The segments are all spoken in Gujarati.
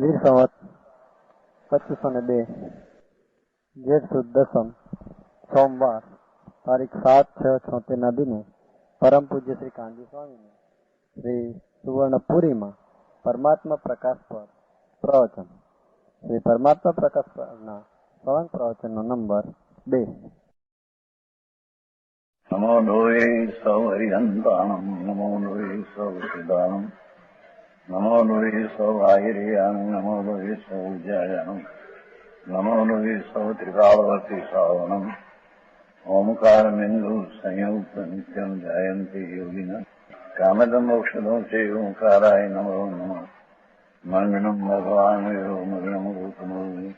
વીર સંવત 2502 જેઠ સુદ દસમ સોમવાર તારીખ 7/6/76 દિને પરમ પૂજ્ય શ્રી કાનજી સ્વામીને શ્રી સુવર્ણપુરીમાં પરમાત્મા પ્રકાશ પર પ્રવચન. શ્રી પરમાત્મા પ્રકાશ પરના સળંગ પ્રવચનનો નંબર 2. નમો લોહે સૌ હરિહંતાણમ નમો લોહે સૌ સિદ્ધાણમ નમો લોહે સૌ આહિર્યાણમ નમો લોહે સૌ જયાણમ નમો લોહે સૌ ત્રિકાળવર્તી શ્રાવણમ ઓમકારમેન્દુ સંયુક્ત નિત્યમ જાયંતી યોગિના કામદમોક્ષદો છે ઓંકારાય નમો નમઃ. મંગળમ ભગવાન મંગળમ ગૌતમોની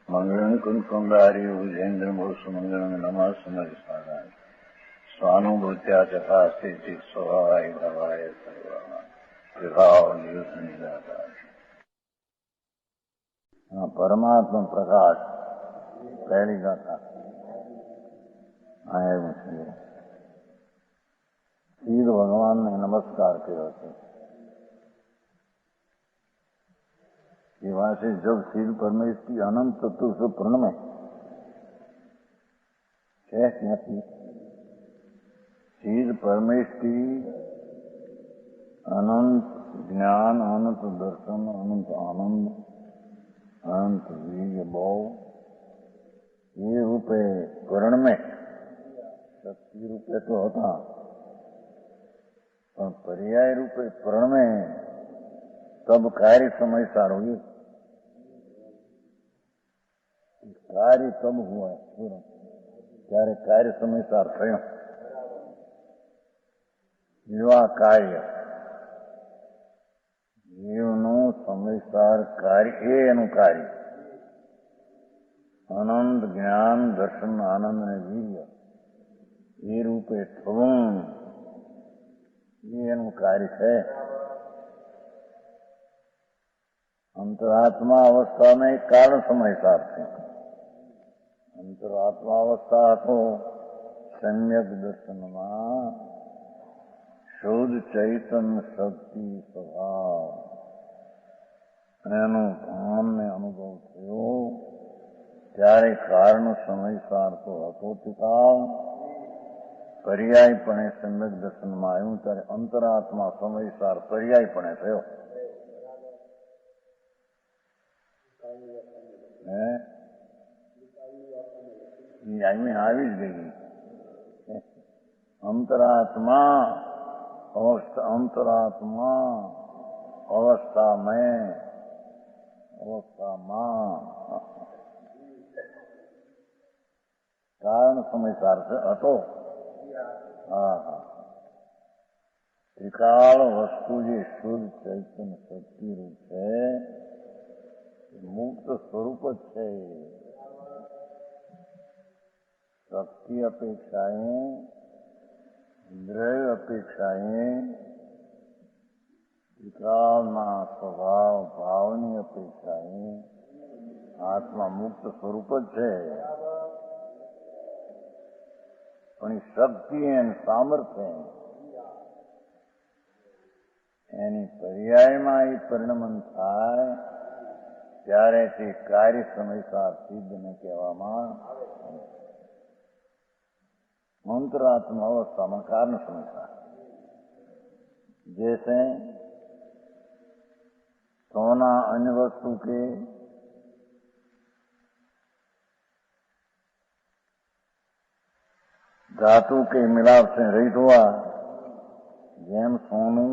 મંગળમ કુંકુંડાર્યો જૈન્દ્રમોસુ મંગળમ નમઃ સમરિસ્વાદાય સ્વાનુભૂત્યા ચકાસ્તે ચિત સ્વભાવાય ભવાય સર્વા પરમાત્મા પ્રકાશ પહેલી ગાથા આવ્યું છે. શિવ ભગવાનને નમસ્કાર કર્યો છે. એવા છે જબ શિવ પરમેશ की अनंत चतुर्थ प्रण में क्याथी શિવ પરમેશ की अनंत ज्ञान अनंत दर्शन अनंत आनंद अनंत वीर्य भाव ये रूपे करण में शक्ति रूपे तो होता पर पर्याय रूपे प्रण में तब कार्य समय सार हुए. कार्य तब हुआ ત્યારે કાર્ય સમયસાર થયો. એવા કાર્ય જીવનું સમયસાર કાર્ય એ એનું કાર્ય અનંત જ્ઞાન દર્શન આનંદ અને વીર્ય એ રૂપે થવું એ એનું કાર્ય છે. अंतरात्मा अवस्था में कारण समय साथ थे. अंतरात्मा अवस्था तो सम्यक दर्शन में शुद्ध चैतन्य शक्ति स्वभाव एनु भान ने अनुभव थयो त्यारे कारण समय सार तो हतो टिकाव पर्यायपणे सम्यक दर्शन में आयु त्यारे अंतरात्मा समय सार पर्यायपणे थयो. આવી જ ગઈ अंतरात्मा अवस्था में कारण समय सार से હતો. ત્રિકાળ વસ્તુ જે શુદ્ધ ચૈતન્ય શક્તિ રૂપ છે મુક્ત સ્વરૂપ જ છે. શક્તિ અપેક્ષાએ દ્રવ્ય અપેક્ષાએ વિકારના સ્વભાવ ભાવની અપેક્ષાએ આત્મા મુક્ત સ્વરૂપ જ છે. પણ એ શક્તિ અને સામર્થ્ય એની પર્યાયમાં એ પરિણમન થાય ત્યારે તે કાર્ય સમયસાર સિદ્ધને કહેવામાં अंतरात्मा अवस्था में कारण समझता जैसे सोना अन्य वस्तु के धातु के मिलाप से रहित हुआ જેમ સોનું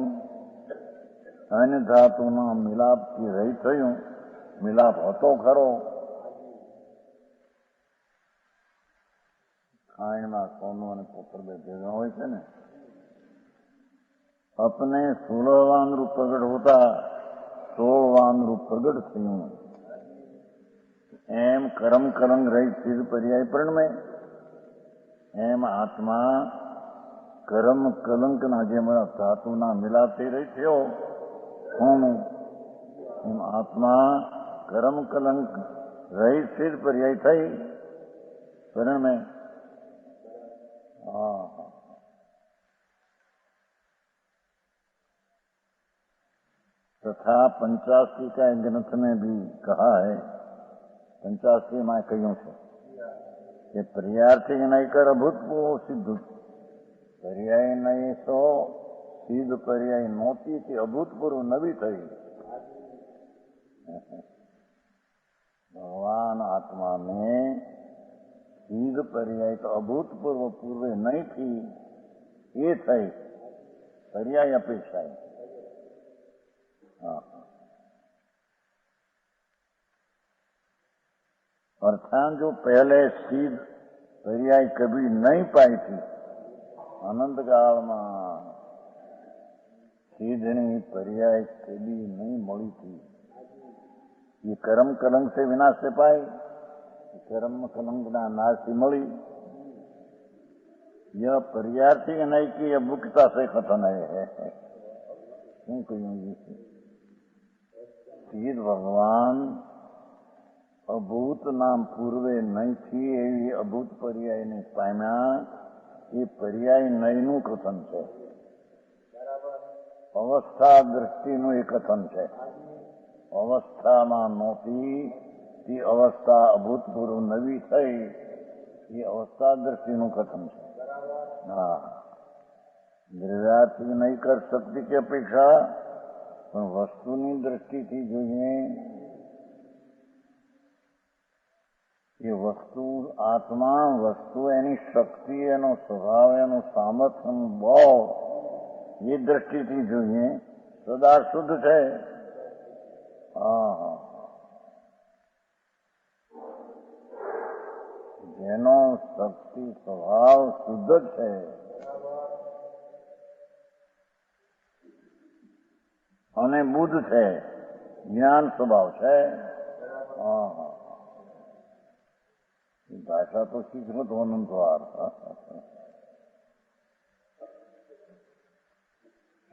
अन्य धातु ना मिलाप की रहित थયું. मिलाप હતો ખરો ખાણમાં સોનું અને પથ્થર બે ભેગા હોય છે ને. अपने 16वां रूप प्रगट होता 16वां रूप प्रगट થયું. એમ કર્મ કલંક રહિત સિદ્ધ પર્યાય પણ में એમ આત્મા કર્મ કલંકના જેમ ધાતુના મિલાપથી રહી થયો સોનું એમ આત્મા કર્મ કલંક રહિત સિદ્ધ પર્યાય થઈ પણ में तो तथा 85 का ग्रंथ में भी कहा है, 85 में कह्યું છે કે પર્યાયથી નહીં કર અભૂતપૂર્વ સિદ્ધ, પર્યાય નહીં તો સિદ્ધ પર્યાય નહોતી તે અભૂતપૂર્વ નવી થઈ. ભગવાન આત્મા में सिद्ध पर्याय तो अभूतपूर्व पूर्व नहीं थी, ये थी पर्याय अपेक्षा. अर्थात जो पहले सिद्ध पर्याय कभी नहीं पाई थी, अनंत काल में सिद्धनी पर्याय कभी नहीं मળી थी. ये कर्म कलंक से विनाश से पाई, कर्म कलंक ना नाश से मળી. यह पर्यार्थी नहीं कि यह मुक्ता से कथन है. શું કહ્યું? સિદ્ધ ભગવાન અભૂત નામ પૂર્વે નહીં થી એવી અભૂત પર્યાયને પામ્યા, એ પર્યાય નયનું કથન છે. અવસ્થા દ્રષ્ટિનું એ કથન છે. અવસ્થામાં નહોતી તે અવસ્થા અભૂતપૂર્વ નવી થઈ, એ અવસ્થા દ્રષ્ટિનું કથન છે. હા, દ્રવ્યાર્થી નહીં કરી શકતી કે અપેક્ષા, પણ વસ્તુની દ્રષ્ટિથી જોઈએ એ વસ્તુ આત્મા, વસ્તુ એની શક્તિ, એનો સ્વભાવ, એનું સામર્થ્ય, એનું ભાવ, એ દ્રષ્ટિથી જોઈએ સદા શુદ્ધ છે. જેનો શક્તિ સ્વભાવ શુદ્ધ છે, અને બુદ્ધ છે, જ્ઞાન સ્વભાવ છે. ભાષા તો શીખવો તો અનંતવાર.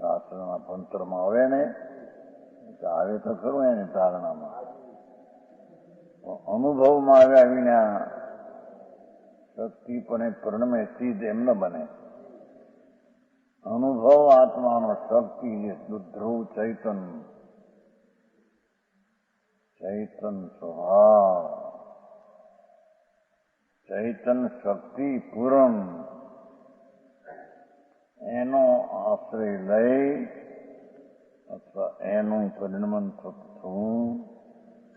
શાસ્ત્રના ભણતરમાં આવે ને આવે તો ખરું એની ધારણામાં, અનુભવમાં આવ્યા વિના શક્તિ પણ પરિણમે સિદ્ધ એમ ન બને. અનુભવ આત્માનો શક્તિ ધ્રુવ ચૈતન, ચૈતન સ્વભાવ, ચૈતન શક્તિ પૂર્ણ, એનો આશ્રય લઈ અથવા એનું પરિણમન થતું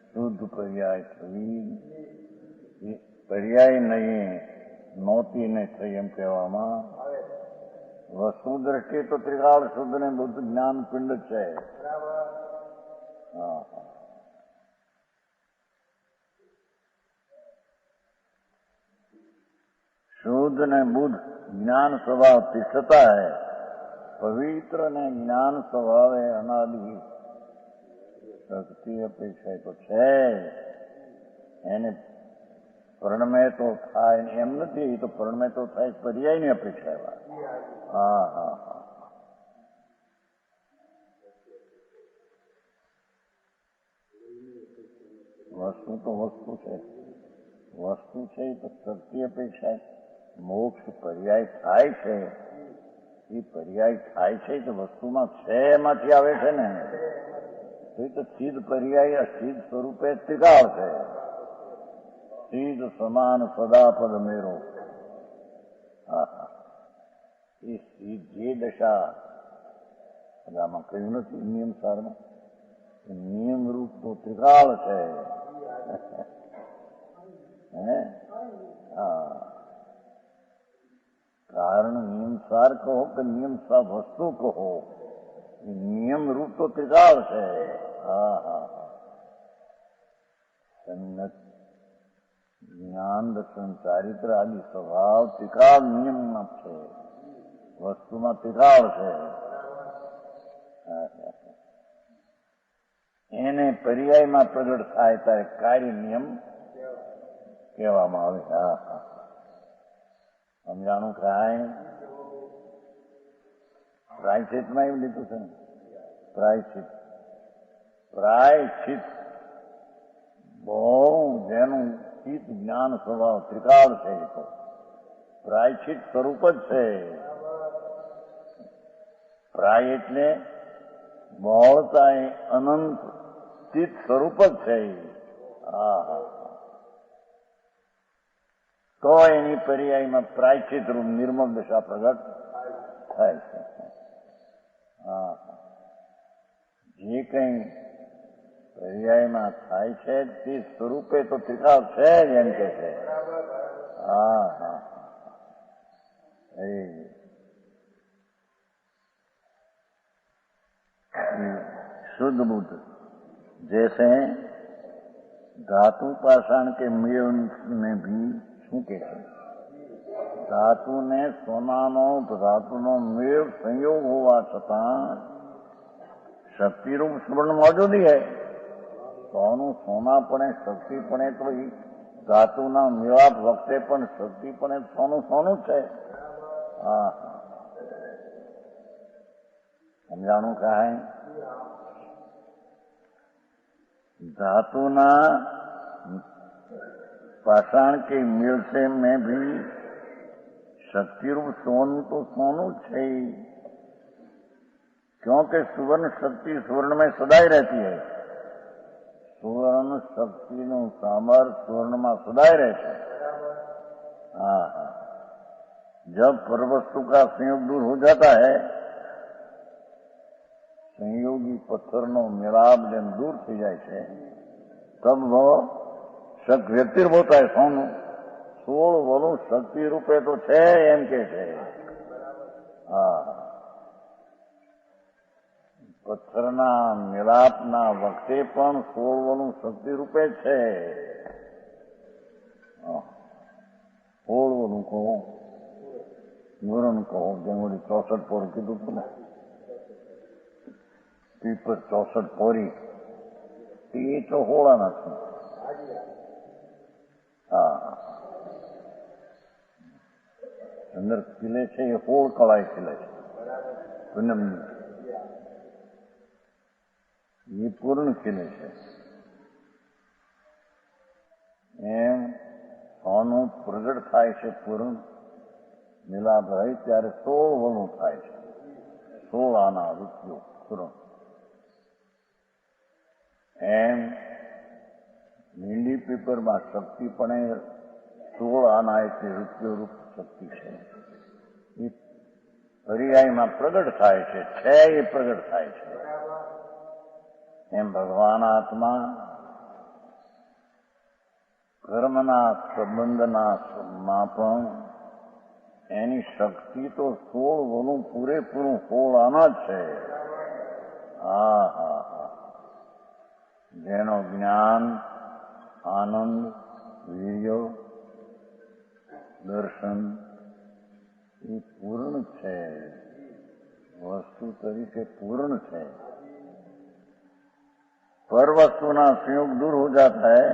શુદ્ધ પર્યાય થવી, પર્યાય નહીં નહોતી ને થઈ એમ કહેવામાં. વસ્તુ દ્રષ્ટિએ તો ત્રિકાળ શુદ્ધ ને બુદ્ધ જ્ઞાન પિંડ છે. શુદ્ધ ને બુદ્ધ જ્ઞાન સ્વભાવ તિષ્ઠતા है, પવિત્ર ને જ્ઞાન સ્વભાવે અનાદિ શક્તિ અપેક્ષા તો છે. એને પરિણમે તો થાય એમ નથી, તો પરિણમે તો થાય પર્યાયની અપેક્ષા. હા હા હા, વસ્તુ તો વસ્તુ છે, વસ્તુ છે તો શક્તિ અપેક્ષા. મોક્ષ પર્યાય થાય છે, એ પર્યાય થાય છે તો વસ્તુમાં છે એમાંથી આવે છે ને. તો સિદ્ધ પર્યાય અસિદ્ધ સ્વરૂપે ત્રિકાળ છે. સિદ્ધ સમાન સદાપદ મેરો, એ સિદ્ધ જે દશા આમાં કહ્યું નથી નિયમ સારમાં, નિયમ રૂપ તો ત્રિકાળ છે. કારણ નિયમ સાર કહો કે નિયમ સા વસ્તુ કહો, નિયમ રૂપ તો ત્રિકાળ છે. હા હા, સંગત જ્ઞાન દર્શન ચારિત્ર આદિ સ્વભાવ ત્રિકાળ નિયમમાં છે, વસ્તુમાં ત્રિકાળ છે. એને પર્યાયમાં પ્રગટ થાય ત્યારે કાર્ય નિયમ કહેવામાં આવે. હા હા, સમજાણું કાંઈ? પ્રાયશ્ચિતમાં એવું લીધું છે ને, પ્રાયશ્ચિત, પ્રાયશ્ચિત બહુ જેનું ચિત્ત જ્ઞાન સ્વભાવ ત્રિકાળ છે, તો પ્રાયશ્ચિત સ્વરૂપ જ છે. પ્રાય એટલે બહોળતા એ અનંત ચિત સ્વરૂપ જ છે. તો એની પર્યાયમાં પ્રાયશ્ચિત રૂપ નિર્મલ દશા પ્રગટ થાય છે. જે કંઈ પર્યાયમાં થાય છે તે સ્વરૂપે તો ત્રિકાળ છે જ એમ કે છે. शुद्ध बुद्ध जैसे धातु पाषाण के मेल में भी શું કે છે? ધાતુ ને સોનાનો ધાતુનો મેળ સંયોગ હોવા છતાં શક્તિરૂપ સ્વર્ણ મોજૂદી है. સોનું સોનાપણે શક્તિપણે તો ધાતુના મેળાપ વખતે પણ શક્તિપણે સોનું સોનું છે. સમજાણું કાંઈ? धातुना पाषाण के मेल से में भी शक्ति रूप सोनू तो सोनू है, क्योंकि सुवर्ण शक्ति सुवर्ण में सदाई रहती है. सुवर्ण शक्ति नु सामर्थ्य सुवर्ण में सदाई रहते है. जब परवस्तु का संयोग दूर हो जाता है, संयोगी पत्थरનો मिलाप જેમ दूर થઈ જાય છે, तब वो शक व्यक्ति होता है. सोનું 16 વલું શક્તિ રૂપે તો છે એમ કે છે. પથ્થરના મિલાપના વખતે પણ 16 વલું શક્તિ રૂપે છે. 16 વલું કહો, વરણ કહો, જેમ 64 પર કીધું હતું ને, પીપર 64 પોરી એ તો હોળા નથી. અંદર ખીલે છે એ હોળ કળાએ ખીલે છે. એ પૂર્ણ ખીલે છે. એમ સોનું પ્રગટ થાય છે, પૂર્ણ મિલાપ રહી ત્યારે 16 વલું થાય છે. 16 આના રૂપિયો પૂર્ણ. એમ લીલી પેપરમાં શક્તિપણે 16 આના એટલે રૂપિયો રૂપ શક્તિ છે. એ પર્યાયમાં પ્રગટ થાય છે એ પ્રગટ થાય છે. એમ ભગવાન આત્મા કર્મના સંબંધના પણ એની શક્તિ તો 16 વલું પૂરેપૂરું 16 આના જ છે. જેનો જ્ઞાન, આનંદ, વીર્ય, દર્શન એ પૂર્ણ છે, વસ્તુ તરીકે પૂर्ण છે. पर वस्तुना संयोग दूर हो जाता है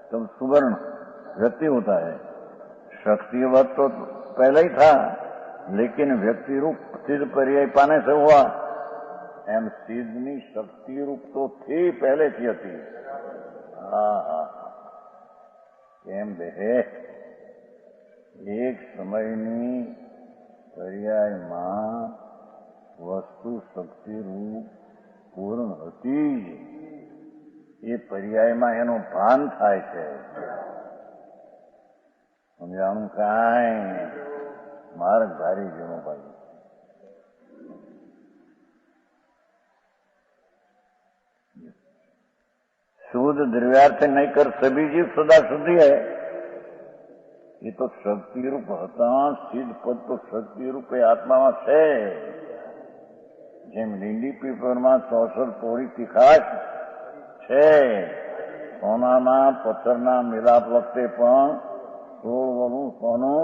तब सुवर्ण व्यक्ति होता है. शक्तिवत तो पहले ही था, लेकिन व्यक्ति रूप सिद्ध पर्याय पाने से हुआ. एम सिद्धनी शक्ति रूप तो थी પહેલેથી હતી. કેમ દેહે એક સમયની પર્યાયમાં વસ્તુ શક્તિ રૂપ પૂર્ણ હતી. એ પર્યાયમાં એનું ભાન થાય છે. સમજાણું કાંઈ? માર્ગ ધારી જેવો ભાઈ. शुद्ध द्रव्यार्थ नहीं कर सभी जीव सदा शुद्धि है. ये तो शक्ति रूप હતા. સિદ્ધ પદ તો શક્તિ રૂપે આત્મામાં છે. જેમ લીલી પીપરમાં 64 પોળી તીખાશ છે, સોનાના પથ્થરના મિલાપ વખતે પણ 16 વલું સોનું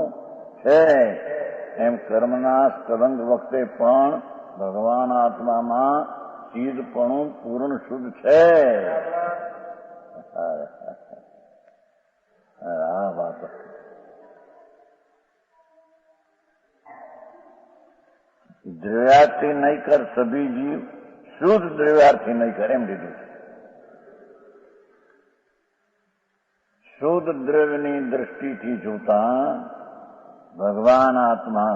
છે, એમ કર્મના સ્કલંક વખતે પણ ભગવાન આત્મામાં સિદ્ધપણું પૂર્ણ શુદ્ધ છે. આ વાત દ્રવ્યાર્થી નહીં કર સભી જીવ શુદ્ધ દ્રવ્યાર્થી નહીં કરે એમ લીધું છે. શુદ્ધ દ્રવ્યની દ્રષ્ટિથી જોતા ભગવાન આત્મા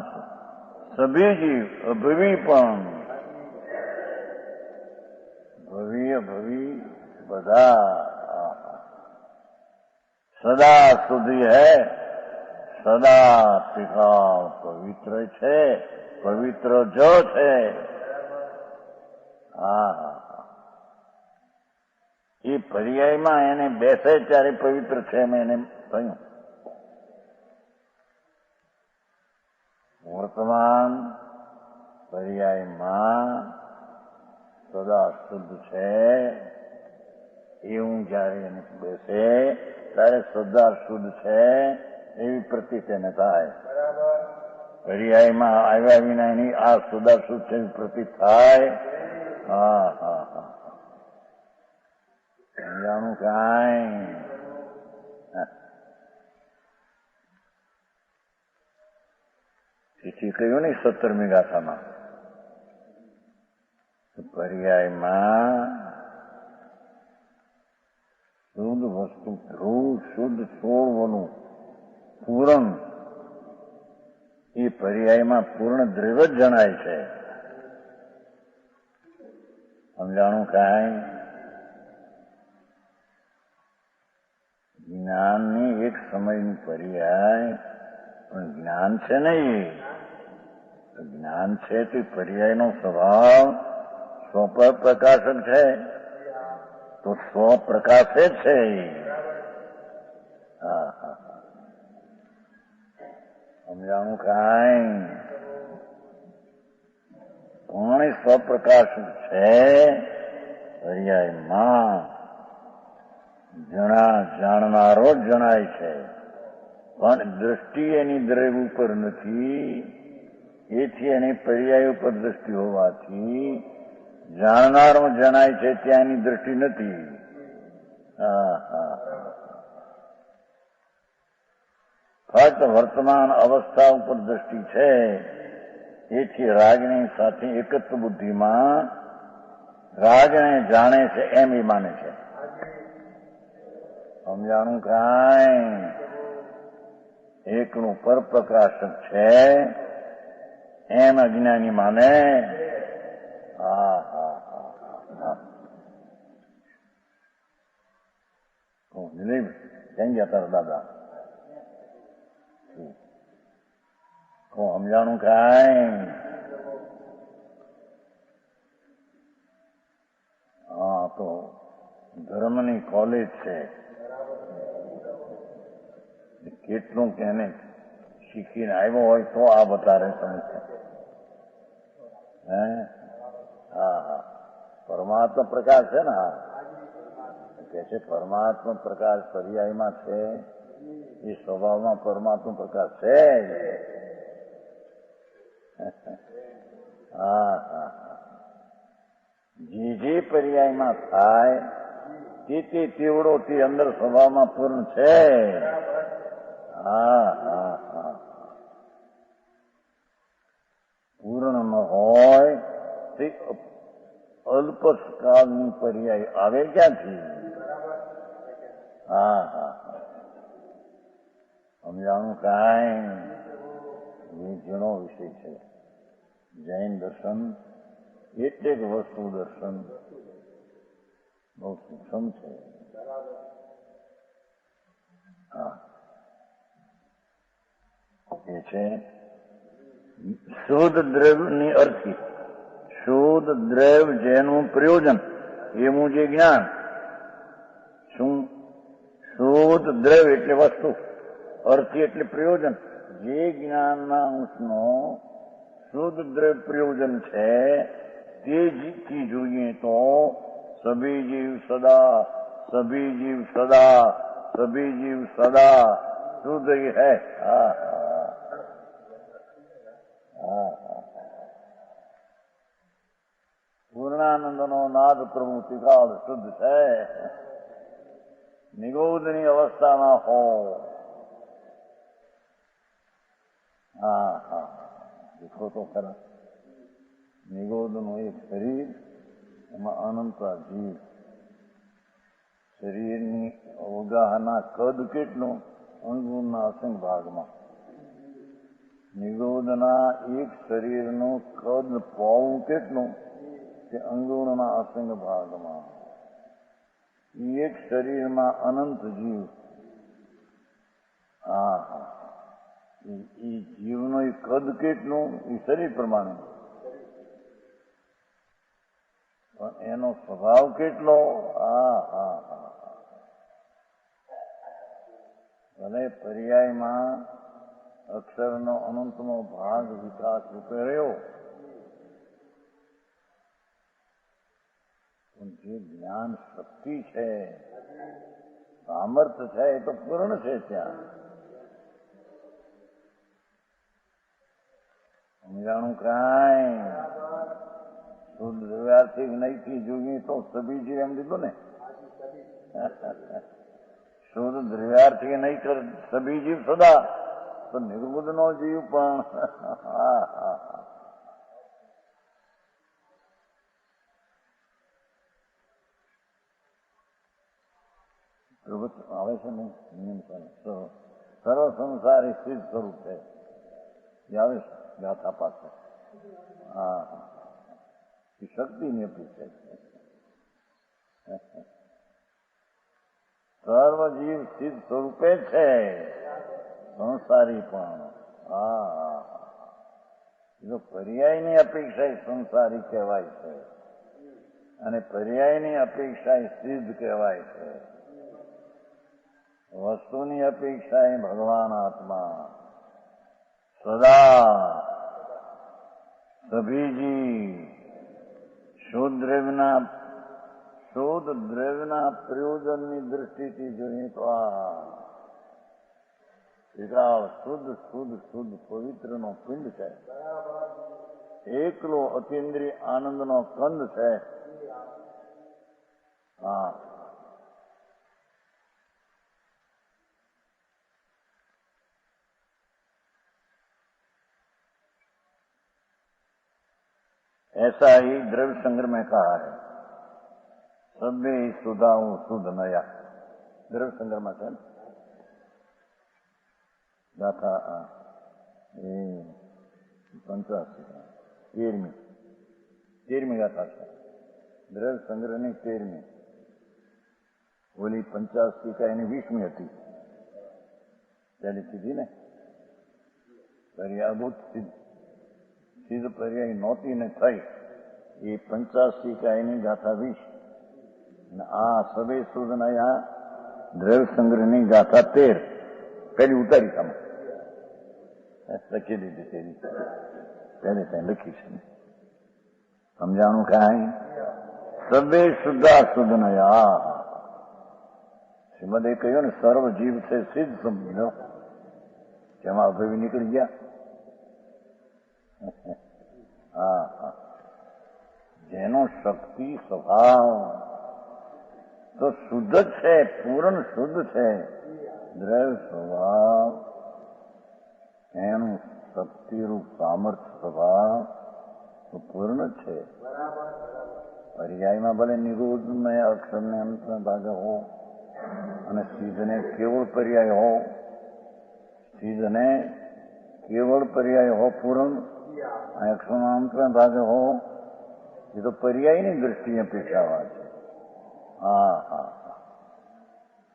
સભી જીવ અભવી પણ भवी बधा सदा સુધી है सदा टिकाव पवित्र છે પવિત્ર જો છે એ પર્યાયમાં એને બેસે ત્યારે પવિત્ર છે મેં એને કહ્યું વર્તમાન પર્યાયમાં સદા શુદ્ધ છે એવું જયારે એને બેસે ત્યારે સદા શુદ્ધ છે એવી પ્રતીત એને થાય પર્યાયમાં આવ્યા વિના એની આ સદા શુદ્ધ છે એવી પ્રતીત થાય સમજાણું કાંઈ તેથી કહ્યું ને 17મી ગાથામાં પર્યાયમાં શુદ્ધ વસ્તુ શુદ્ધ છોડવાનું પૂરણ એ પર્યાયમાં પૂર્ણ દ્રવ જ જણાય છે સમજાણું કાંઈ જ્ઞાનની એક સમયનું પર્યાય પણ જ્ઞાન છે ને એ જ્ઞાન છે તે પર્યાયનો સ્વભાવ સ્વપ્રકાશક છે તો સ્વપ્રકાશે જ છે સમજાણું કાંઈ પણ સ્વપ્રકાશક છે પર્યાયમાં જાણનારો જ જણાય છે પણ દ્રષ્ટિ એની દ્રવ ઉપર નથી એથી એની પર્યાય ઉપર દ્રષ્ટિ હોવાથી જાણનારો જણાય છે ત્યાં એની દ્રષ્ટિ નથી ફક્ત વર્તમાન અવસ્થા ઉપર દ્રષ્ટિ છે એથી રાજની સાથે એકત્વ બુદ્ધિમાં રાજને જાણે છે એમ એ માને છે સમજાણું કાંઈ એકનું પરપ્રકાશક છે એમ અજ્ઞાની માને ક્યાં ગયા તારા દાદા સમજાણું કાંઈ તો ધર્મની કોલેજ છે કેટલું કે એને શીખીને આવ્યો હોય તો આ વધારે સમજે પરમાત્મા પ્રકાશ છે ને કે છે પરમાત્મા પ્રકાશ પર્યાયમાં છે એ સ્વભાવમાં પરમાત્મા પ્રકાશ છે જે પર્યાયમાં થાય તે તેવડો તે અંદર સ્વભાવમાં પૂર્ણ છે પૂર્ણ ન હોય તે અલ્પકાળની પર્યાય આવે ક્યાંથી સમજાણું કાંઈ એ ઘણો વિષય છે જૈન દર્શન એટલે જ વસ્તુ દર્શન બહુ સૂક્ષ્મ છે એ છે શુદ્ધ દ્રવ્યની અર્થી શુદ્ધ દ્રવ્ય જેનું પ્રયોજન એવું જે જ્ઞાન શું શુદ્ધ દ્રવ્ય એટલે વસ્તુ અર્થી એટલે પ્રયોજન જે જ્ઞાનના અંશનો શુદ્ધ દ્રવ્ય પ્રયોજન છે તે જીતથી જોઈએ તો સભી જીવ સદા સભી જીવ સદા સભી જીવ સદા શુદ્ધ હૈ પૂર્ણાનંદનો નાદ પ્રમુતિકાળ શુદ્ધ છે નિગોદની અવસ્થામાં હો દેખો તો ખરા નિગોદનું એક શરીર એમાં અનંતા જીવ શરીરની અવગાહના કદ કેટલું અંગુના અસંખ્ય ભાગમાં નિગોદના એક શરીરનું કદ પાવું કેટલું તે અંગુણના અસંખ્ય ભાગમાં એક શરીરમાં અનંત જીવ. હા હા, એ જીવનો એ કદ કેટલું એ શરીર પ્રમાણે, પણ એનો સ્વભાવ કેટલો. હા હા હા, ભલે પર્યાયમાં અક્ષરનો અનંતનો ભાગ વિકાસ રૂપે રહ્યો, પણ જે જ્ઞાન શક્તિ છે, સામર્થ્ય છે, એ તો પૂર્ણ છે ત્યાં. સમજાણું કાંઈ? શુદ્ધ દ્રવ્યાર્થી નહીંથી જોઈએ તો સબીજી એમ દીધું ને. શુદ્ધ દ્રવ્યાર્થી નહીં કર સબી જીવ સદા, તો નિર્બુદ્ધ નો જીવ પણ. હા હા, આવે છે ને નિયમ સર્વ સંસારી સ્થિત સ્વરૂપ છે. આવે છે ગાથા પાસે. હા, એ શક્તિની અપેક્ષા છે. સર્વ જીવ સ્થિત સ્વરૂપે છે, સંસારી પણ. હા, જો પર્યાયની અપેક્ષા સંસારી કહેવાય છે, અને પર્યાયની અપેક્ષા સિદ્ધ કહેવાય છે. વસ્તુની અપેક્ષા એ ભગવાન આત્મા સદા સભીજી શુદ્ધ દ્રવ્યના પ્રયોજનની દ્રષ્ટિથી જોઈએ તો આ વિકરાળ શુદ્ધ પવિત્રનો પિંડ છે. એકલો અતિન્દ્રિય આનંદનો કંદ છે. હા, ऐसा ही द्रव्य संग्रह में कहा है, सबे सुधाऊ शुद्ध नया. द्रव्य संग्रह में है गाथा એ 85 13મી ગાથા છે. દ્રવ્ય સંગ્રહની 13મી. ઓલી 85 એની 20મી હતી. પહેલી કીધી ને પર્યાભૂત સિદ્ધ પર્યાય નહોતી ને થઈ. એ 85 એની ગાથા 20. આ સબે શુદ્ધ નયા દ્રવ્ય સંગ્રહની ગાથા 13. પહેલી ઉતારી તમે લખી દીધી તેની પહેલે ત્યાં લખી છે. સમજાણું કાંઈ? સબે શુદ્ધા શુદ્ધ નયા. શ્રીમદે કહ્યું ને સર્વ જીવ છે સિદ્ધ સમજો. જેમાં અભય નીકળી ગયા. હા હા, જેનો શક્તિ સ્વભાવ તો શુદ્ધ જ છે, પૂર્ણ શુદ્ધ છે. દ્રવ્ય સ્વભાવ એનું શક્તિરૂપ સામર્થ્ય સ્વભાવ તો પૂર્ણ જ છે. પર્યાયમાં ભલે નિરોધમય અક્ષરને અંત ભાગે હો, અને સિદ્ધને કેવળ પર્યાય હો, સિદ્ધને કેવળ પર્યાય હો પૂર્ણ, અક્ષરના અંત ભાગે હો, એ તો પર્યાયની દ્રષ્ટિએ પેશાવા છે. હા હા,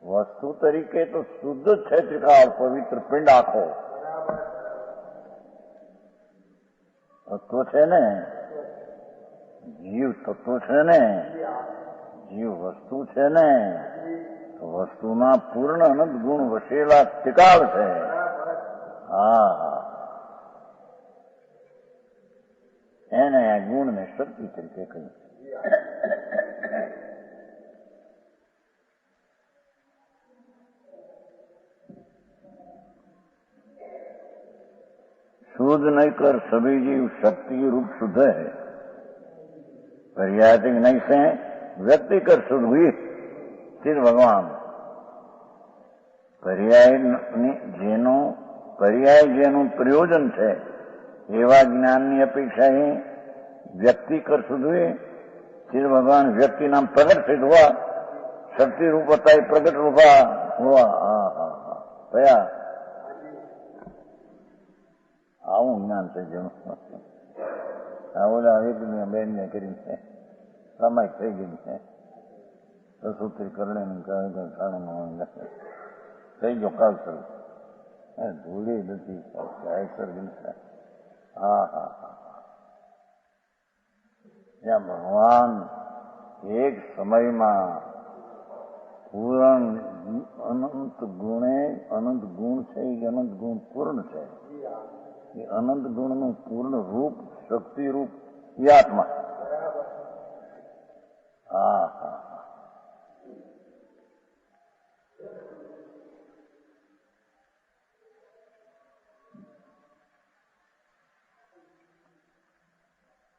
વસ્તુ તરીકે તો શુદ્ધ જ છે. ત્રિકાળ પવિત્ર પિંડ આખો તત્વ છે ને, જીવ તત્વ છે ને, જીવ વસ્તુ છે ને, તો વસ્તુના પૂર્ણ અનંત ગુણ વસેલા ત્રિકાળ છે. હા હા, એને આ ગુણને શક્તિ તરીકે કહ્યું. शुद्ध नहीं कर सभी जीव शक्ति रूप शुद्ध है. पर्यायतिक नहीं से व्यक्ति कर शुद्ध हुई सिद्ध भगवान. પર્યાય જેનું પ્રયોજન છે એવા જ્ઞાનની અપેક્ષા એ વ્યક્તિ કર શુદ્ધ हुए सिद्ध भगवान. व्यक्ति नाम प्रकट सिद्ध हुआ, शक्ति रूप होता है प्रकट रूपा हुआ. हाँ हाँ हाँ, भैया આવું જ્ઞાન છે જેનું ઓલા એક બેન ને કરીને સામાયિક થઈ ગઈ છે. સસુત્રી કરડે ને સાણે થઈ ગયો કાલ સર ધૂળી નથી હા હા હા ત્યાં ભગવાન એક સમયમાં પૂર્ણ અનંત ગુણે અનંત ગુણ છે એ અનંત ગુણ પૂર્ણ છે એ અનંત ગુણનું પૂર્ણ રૂપ શક્તિ રૂપ એ આત્મા હા હા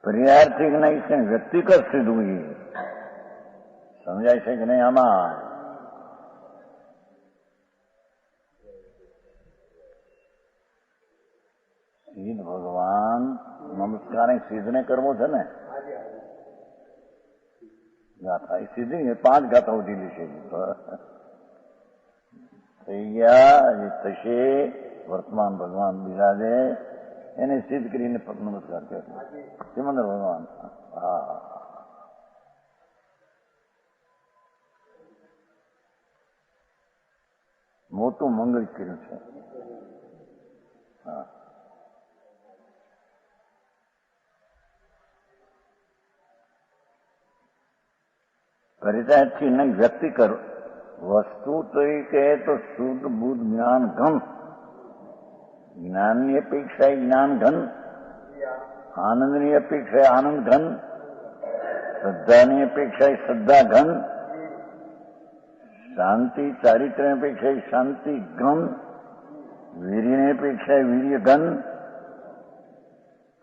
પર્યાર્થી કે નહીં છે વ્યક્તિગત સીધું એ સમજાય છે કે નહીં આમાં સીધ ભગવાન નમસ્કાર સિદ્ધને કરવો છે ને ગાથા એ સીધી 5 ગાથાઓ દીધી છે થઈ ગયા એ થશે વર્તમાન ભગવાન બિરાજે એને સિદ્ધ કરીને નમસ્કાર કરે સિમંદર ભગવાન હા મોટું મંગળ કર્યું છે હા પરિતાથી ન વ્યક્તિ કરો વસ્તુ તરીકે તો શુદ્ધ બુદ્ધ જ્ઞાન ઘન જ્ઞાનની અપેક્ષા જ્ઞાન ઘન આનંદની અપેક્ષા આનંદ ઘન શ્રદ્ધાની અપેક્ષા શ્રદ્ધા ઘન શાંતિ ચારિત્ર્યની અપેક્ષા શાંતિ ઘન વીર્યની અપેક્ષા વીર્ય ઘન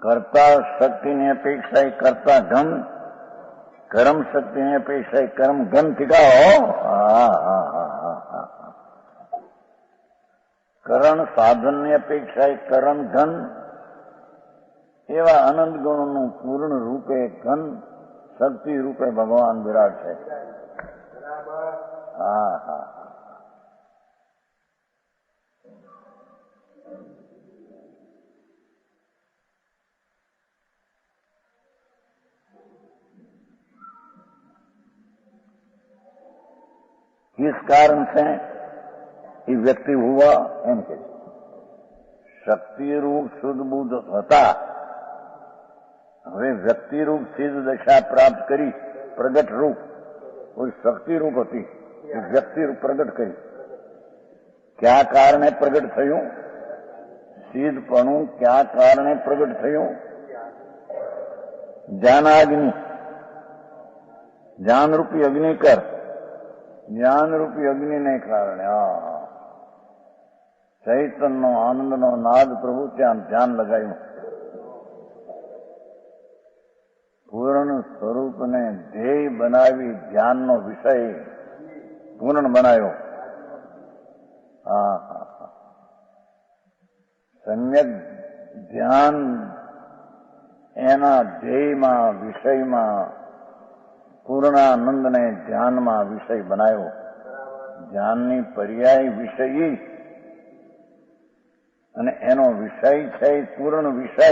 કર્તા શક્તિની અપેક્ષા કર્તા ઘન કર્મ શક્તિની અપેક્ષા કર્મ ઘન થીગાઓ કરણ સાધનની અપેક્ષા કરણ ઘન એવા અનંત ગુણોનું પૂર્ણ રૂપે ઘન શક્તિ રૂપે ભગવાન વિરાટ છે હા હા किस कारण से ये व्यक्ति हुआ एम के शक्ति रूप शुद्ध बुद्ध હતા હવે વ્યક્તિ રૂપ સિદ્ધ દશા પ્રાપ્ત કરી પ્રગટ રૂપ કોઈ શક્તિ રૂપ હતી વ્યક્તિ રૂપ પ્રગટ કરી ક્યાં કારણે પ્રગટ થયું સિદ્ધપણું ક્યાં કારણે પ્રગટ થયું જ્ઞાનાગ્નિ જ્ઞાનરૂપી અગ્નિકર જ્ઞાનરૂપી અગ્નિને કારણે ચૈતનનો આનંદનો નાદ પ્રભુ ત્યાં ધ્યાન લગાવ્યું પૂર્ણ સ્વરૂપને ધ્યેય બનાવી ધ્યાનનો વિષય પૂર્ણ બનાવ્યો સમ્યક ધ્યાન એના ધ્યેયમાં વિષયમાં પૂર્ણાનંદને ધ્યાનમાં વિષય બનાવ્યો ધ્યાનની પર્યાય વિષયી અને એનો વિષય છે પૂર્ણ વિષય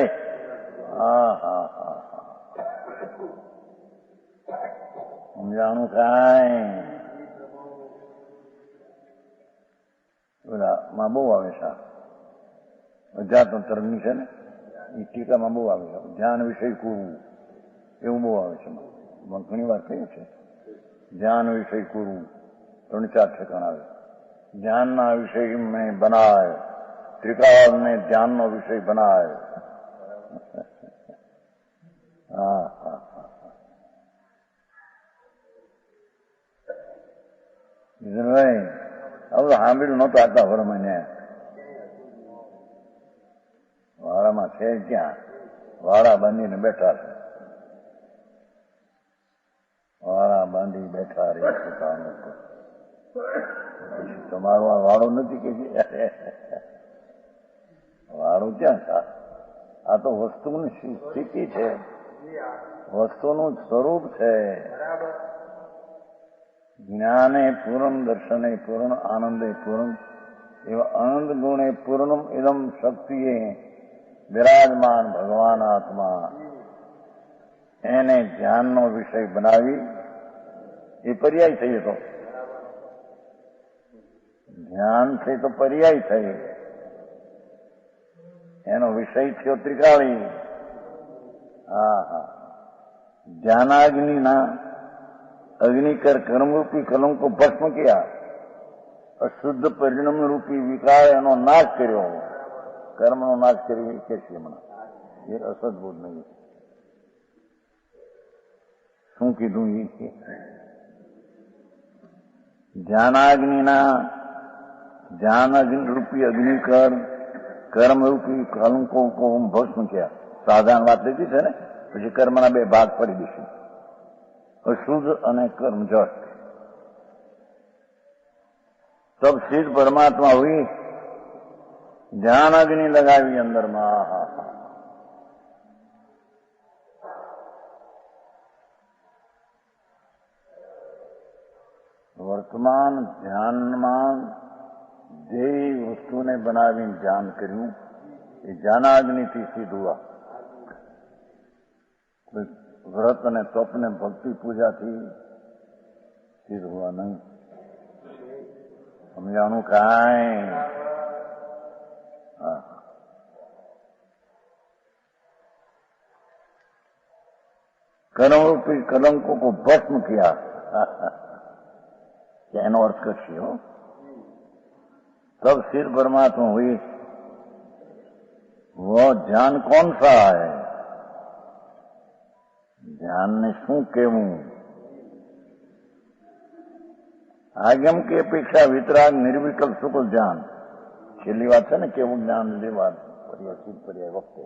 સમજાણું કાંઈ માં બહુ આવે છે અધ્યાત્મ તરફની છે ને એ ટીકામાં બહુ આવે છે ધ્યાન વિષય કૂરવું એવું બહુ આવે છે ઘણી વાર કહ્યું છે ધ્યાન વિષય કૂરવું 3-4 ઠેકાણ આવે ધ્યાનના વિષય મેં બનાય ત્રિકાળને ધ્યાનનો વિષય બનાય હા હા ભાઈ હવે સાંભળ્યું નહોતું આટલા વરમને વાળામાં છે ક્યાં વાળા બાંધીને બેઠા છે વાળા બાંધી બેઠા રે પોતાનું તમારો આ વાળો નથી કે વાળો ક્યાં છે આ તો વસ્તુની સ્થિતિ છે વસ્તુનું સ્વરૂપ છે જ્ઞાને પૂર્ણ દર્શને પૂર્ણ આનંદે પૂર્ણ એવા આનંદ ગુણે પૂર્ણમ ઇદમ શક્તિએ બિરાજમાન ભગવાન આત્મા એને ધ્યાનનો વિષય બનાવી એ પર્યાય થઈ તો ધ્યાન થઈ તો પર્યાય થઈ, એનો વિષય થયો ત્રિકાળી. હા હા, ધ્યાનાગ્નિના અગ્નિકર કર્મરૂપી કલંકો ભસ્મ ક્યા, અશુદ્ધ પરિણામ રૂપી વિકાર એનો નાશ કર્યો. કર્મનો નાશ કર્યો કે છે હમણાં, એ અસદબોધ નહીં. શું કીધું એ ધ્યાનાગ્નિ રૂપી અગ્નિકર કર્મરૂપી કલંકો ભસ્મ ક્યા. સાધારણ વાત લીધી છે ને, પછી કર્મના બે ભાગ પડી દઈશું, અશુદ્ધ અને કર્મ જટ. તબ સિદ્ધ પરમાત્મા हुई, ધ્યાન અગ્નિ લગાવી અંદરમાં. વર્તમાન ધ્યાનમાં જે વસ્તુને બનાવીને ધ્યાન કર્યું એ ધ્યાનાગ્નિથી સિદ્ધ હુआ. વ્રત અને તપ ને ભક્તિ પૂજાથી સિદ્ધ હુआ નહીં. સમજાણું કાંઈ? कर्मरूपी कलंकों को भस्म किया. क्या एनो अर्थ करशी हो? तब सिद्ध परमात्मा हुई. वो ध्यान कौन सा है? ध्यान ने શું કહેવું? આગમ की अपेक्षा वितराग निर्विकल्प सुकुल ज्ञान. છેલ્લી વાત છે ને, કેવું જ્ઞાન લેવા પર્યાય સિદ્ધ પર્યાય વખતે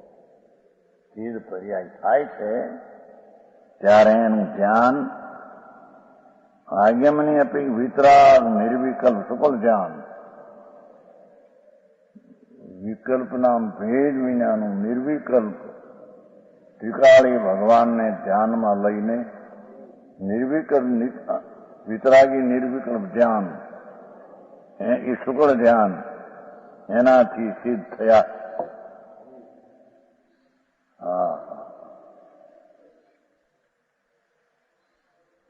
સિદ્ધ પર્યાય થાય છે ત્યારે એનું ધ્યાન આગમની અપેક્ષા વિતરાગ નિર્વિકલ્પ સુકલ જ્ઞાન, વિકલ્પના ભેદ વિનાનું નિર્વિકલ્પ ત્રિકાળી ભગવાનને ધ્યાનમાં લઈને નિર્વિકલ્પ વિતરાગી નિર્વિકલ્પ ધ્યાન, એ શુક્લ ધ્યાન એનાથી સિદ્ધ થયા.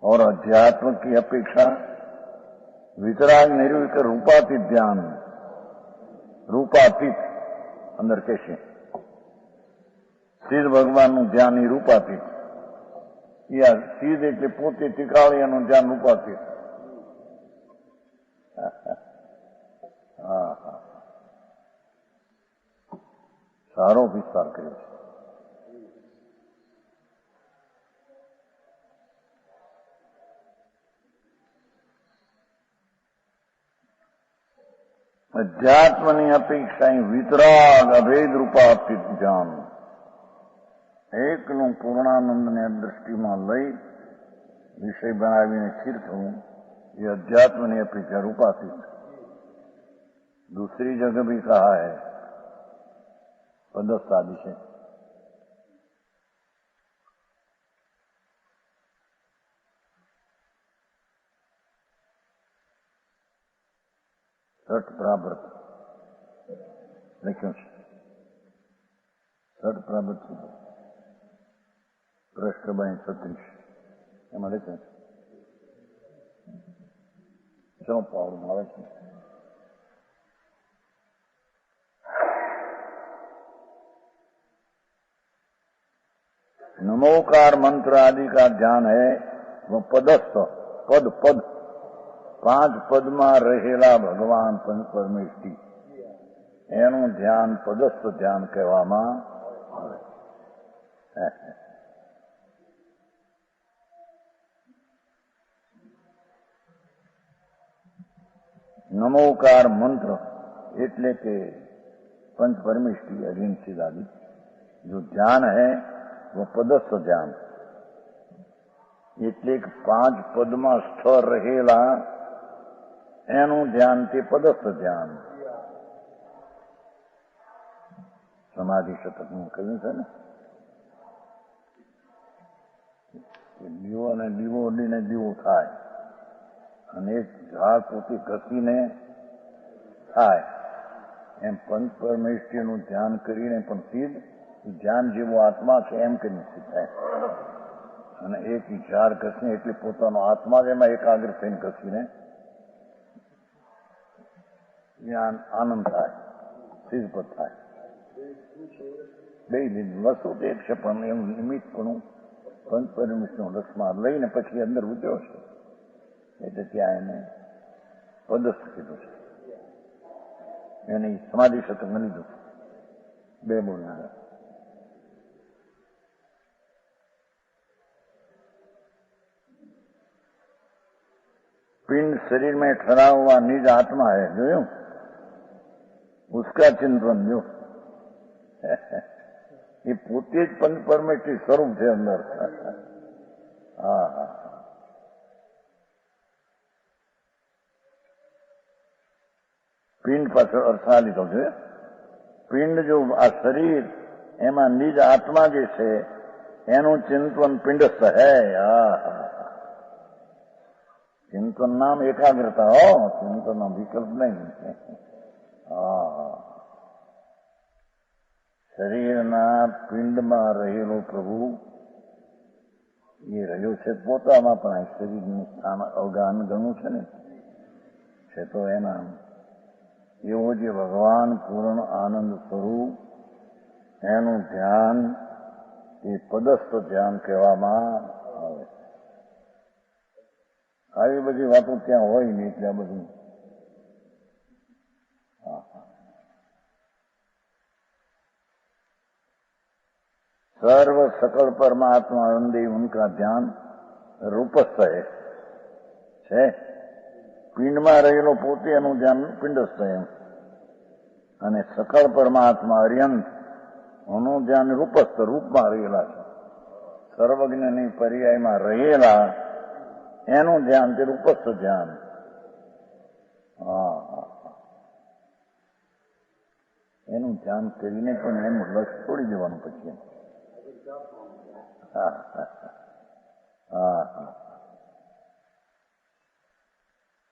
और अध्यात्म की अपेक्षा वितराग निर्विकल्प रूपातीत ध्यान, रूपातीत अंदर कैसे सिद्ध भगवानનું ધ્યાન એ રૂપાતીત, યા સિદ્ધ એટલે પોતે ત્રિકાળીનું ધ્યાન રૂપાતીત. સારો વિસ્તાર કર્યો છે. અધ્યાત્મની અપેક્ષા વિતરાગ અભેદ રૂપાતીત જ્ઞાન, એકનું પૂર્ણાનંદને દ્રષ્ટિમાં લઈ વિષય બનાવીને સ્થિર થવું, ये अध्यात्म ने अपेक्षा रूपातीत. दूसरी जगह भी कहा है पदस्थ आदि से. સઠ પ્રાવૃત લખ્યું છે. સઠ પ્રાવૃત પૃષ્ઠ 36 એમાં લખ્યું છે. ચલો પાવડું આવે છે. नमोकार मंत्र आदि का ध्यान है वो पदस्थ, पद पद 5 પદમાં રહેલા ભગવાન પંચ પરમેષ્ઠી, એનું ધ્યાન પદસ્થ ધ્યાન કહેવામાં આવે. નમોકાર મંત્ર એટલે કે पंच परमेष्ठी अग्नि सिद्ध आदि जो ध्यान है वो पदस्थ ध्यान, એટલે 5 પદમાં સ્થળ રહેલા એનું ધ્યાન તે પદસ્થ ધ્યાન. સમાધિ શતકનું કહ્યું છે ને, દીવો અને દીવો ઉડીને દીવો થાય, અને એક ઝાડ પોતે ઘસીને થાય, એમ પંચ પરમેષ્ઠીનું ધ્યાન કરીને પણ સિદ્ધ ધ્યાન જેવો આત્મા છે એમ કરીને સિદ્ધ થાય. અને એક વિચાર કરશે એટલે પોતાનો આત્મા જ એમાં એકાગ્ર થઈને કસીને જ્ઞાન આનંદ થાય, સિદ્ધપદ થાય. બે વસ્તુ એક છે, પણ એનું નિમિત્તપણું પંચ પરમેશ્વરનો રસમાં લઈને પછી અંદર ઉતર્યો છે, એટલે ત્યાં એને પદસ્થ કીધું છે. એની સમાધિ શતકમાં લીધું છે. બે બોલનાર पिंड शरीर में ठहरा हुआ निज आत्मा है, जो उसका चिंतन जो ये पोते જ पंच परमेश्वर स्वरूप છે અંદર. હા હા પિંડ પાછળ અર્થા લીધો છે. પિંડ જો આ શરીર એમાં નિજ આત્મા જે છે એનું ચિંતન પિંડસ્થ હૈ. ચિંતન નામ એકાગ્રતા હો, ચિંતનનો વિકલ્પ નહીં. શરીરના પિંડમાં રહેલો પ્રભુ એ રહ્યો છે પોતામાં, પણ આ શરીરનું સ્થાન અવગાન ગણું છે ને, છે તો એના એવો જે ભગવાન પૂર્ણ આનંદ સ્વરૂપ એનું ધ્યાન એ પદસ્થ ધ્યાન કહેવામાં આવે. આવી બધી વાતો ત્યાં હોય નહીં, એટલે આ બધું सर्व सकल परमात्मा आनंदी उनका ध्यान रूपस्थ है. પિંડમાં રહેલો પોતે એનું ધ્યાન પિંડસ્થ એમ, અને સકળ પરમાત્મા અર્યંત એનું ધ્યાન રૂપસ્થ રૂપમાં રહેલા છે. સર્વજ્ઞની પર્યાયમાં રહેલા એનું ધ્યાન તે રૂપસ્થ ધ્યાન. એનું ધ્યાન કરીને પણ એનું લક્ષ્ય છોડી દેવાનું પછી.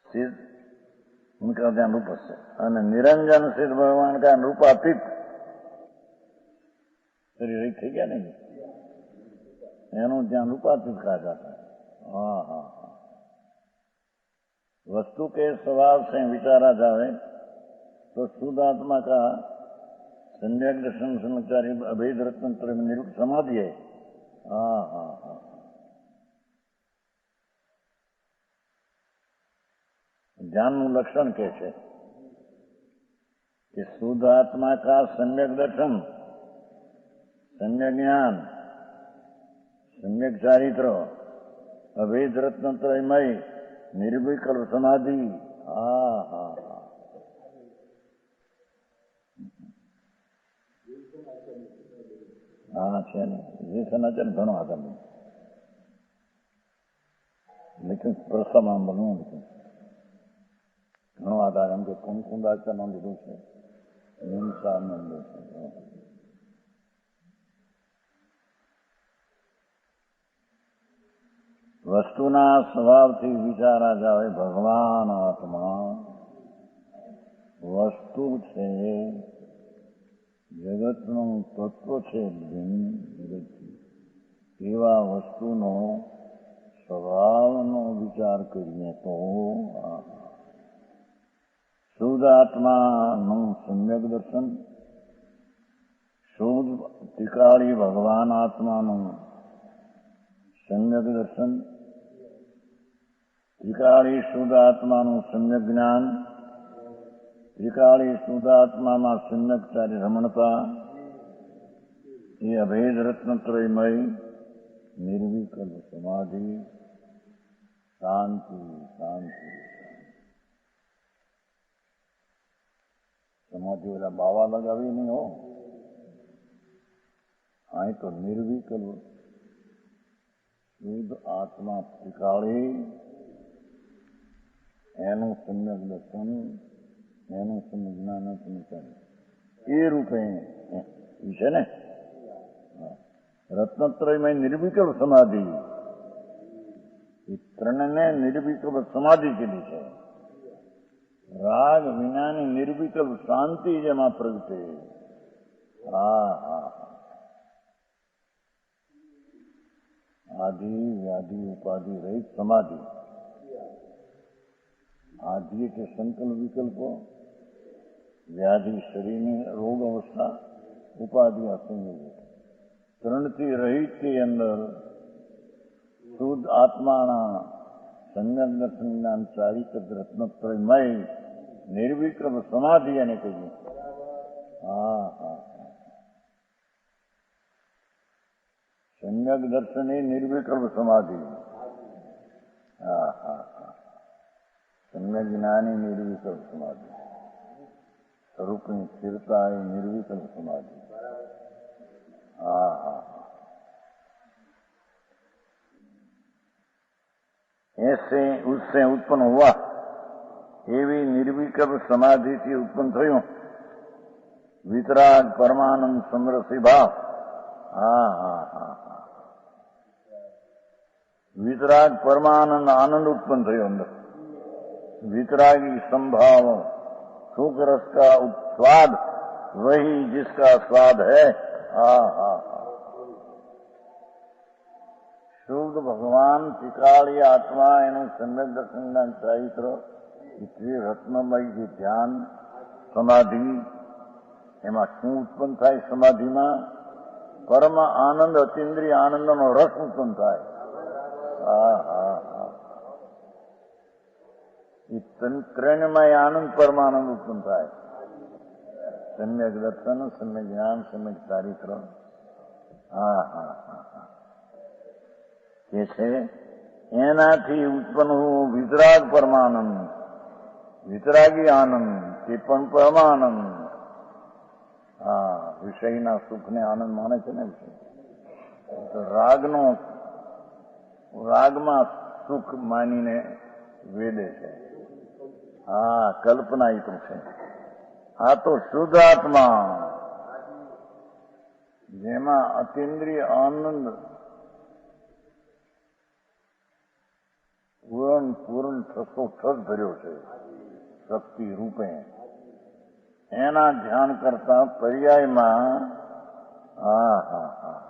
सिद्ध उनका ध्यान रूप से, અને નિરંજન સિદ્ધ ભગવાન કા રૂપાતીત શરીર થઈ ગયા નહીં, એનું ધ્યાન रूपातीत कहा जाता है. वस्तु के स्वभाव से विचारा जावे तो शुद्ध आत्मा का सम्यक दर्शन समाचारी अभेद रत्न में निरूप समाधि है. ज्ञानનું લક્ષણ કે છે કે શુદ્ધ આત્મા કા સમ્યક દર્શન, સમ્યક જ્ઞાન, સમ્યક ચારિત્ર, અભેદ રત્નત્રયમય નિર્વિકલ્પ સમાધિ. છે ને જે સનાચર ઘણો આગળ, લેકિન પ્રસમાં બનવું નથી. ઘણો આધાર એમ કે કુમકુંદાચારનો લીધું છે, હિંસાનો લીધું છે. વસ્તુના સ્વભાવથી વિચારા જાવે ભગવાન આત્મા વસ્તુ છે, જગતનું તત્વ છે ભિન્ન જગતથી, એવા વસ્તુનો સ્વભાવનો વિચાર કરીએ તો શુદ્ધ આત્માનું સમ્યક દર્શન, શુદ્ધ ત્રિકાળી ભગવાન આત્માનું સમ્યક દર્શન, ત્રિકાળી શુદ્ધ આત્માનું સમ્યક જ્ઞાન, ત્રિકાળી શુદ્ધ આત્મામાં સમ્યક ચારી રમણતા, એ અભેદ રત્નત્રયમય નિર્વિકલ્પ સમાધિ, શાંતિ શાંતિ. સમાધિ ઓલા બાવા લગાવી નહીં હો, અહીં તો નિર્વિકલ્પ શુદ્ધ આત્મા ત્રિકાળી, એનું સમ્યક દર્શન, એનું સમ્યક જ્ઞાન એ રૂપે છે ને. રત્નત્રયમય નિર્વિકલ્પ સમાધિ, એ ત્રણને નિર્વિકલ્પ સમાધિ કીધી છે. રાગ વિનાની નિર્વિકલ્પ શાંતિ જેમાં પ્રગટે. આદિ વ્યાધિ ઉપાધિ રહિત સમાધિ. આદિ એટલે સંકલ્પ વિકલ્પો, વ્યાધિ શરીરની રોગ અવસ્થા, ઉપાધિ અસંયોગો. ત્રણથી રહિત ની અંદર શુદ્ધ આત્માના સંજ્ઞાન દર્શન જ્ઞાન ચારિત્ર રત્નત્રયમય નિર્વિક્રમ સમાધિ એને કહીએ. હા હા, સમ્યક દર્શન એ નિર્વિક્રમ સમાધિ. હા હા હા, સમ્યક જ્ઞાની નિર્વિકલ્પ સમાધિ, સ્વરૂપની સ્થિરતા એ નિર્વિકલ્પ સમાધિ. હા હા, ऐसे उससे उत्पन्न हुआ એવી નિર્વિકલ્પ સમાધિથી ઉત્પન્ન થયું વિતરાગ પરમાનંદ સમરસી ભાવ. હા હા હા હા, વિતરાગ પરમાનંદ આનંદ उत्पन्न થયો અંદર. वितरागी संभाव सुख रस का स्वाद वही जिसका स्वाद है. हा हा हा, શુદ્ધ ભગવાન ત્રિકાળી આત્મા એનું સમ્યક દર્શનના ચારિત્ર એટલી રત્નમય જે ધ્યાન સમાધિ, એમાં શું ઉત્પન્ન થાય? સમાધિમાં પરમ આનંદ અતિન્દ્રિય આનંદનો રસ ઉત્પન્ન થાય. હા હા હા, એ ત્રણમય આનંદ પરમાનંદ ઉત્પન્ન થાય. સમ્યક દર્શન, સમ્યક જ્ઞાન, સમ્યક ચારિત્ર. હા હા હા હા, કે છે એનાથી ઉત્પન્ન હોવું વિતરાગ પરમાનંદ, વિતરાગી આનંદ, તે પણ પરમાનંદ. હા, વિષયના સુખને આનંદ માને છે ને રાગનો, રાગમાં સુખ માનીને વેદે છે. હા, કલ્પના એ તો છે. આ તો શુદ્ધ આત્મા જેમાં અતિન્દ્રિય આનંદ પૂર્ણ ઠસો ભર્યો છે શક્તિ રૂપે, એના ધ્યાન કરતા પર્યાયમાં હા હા હા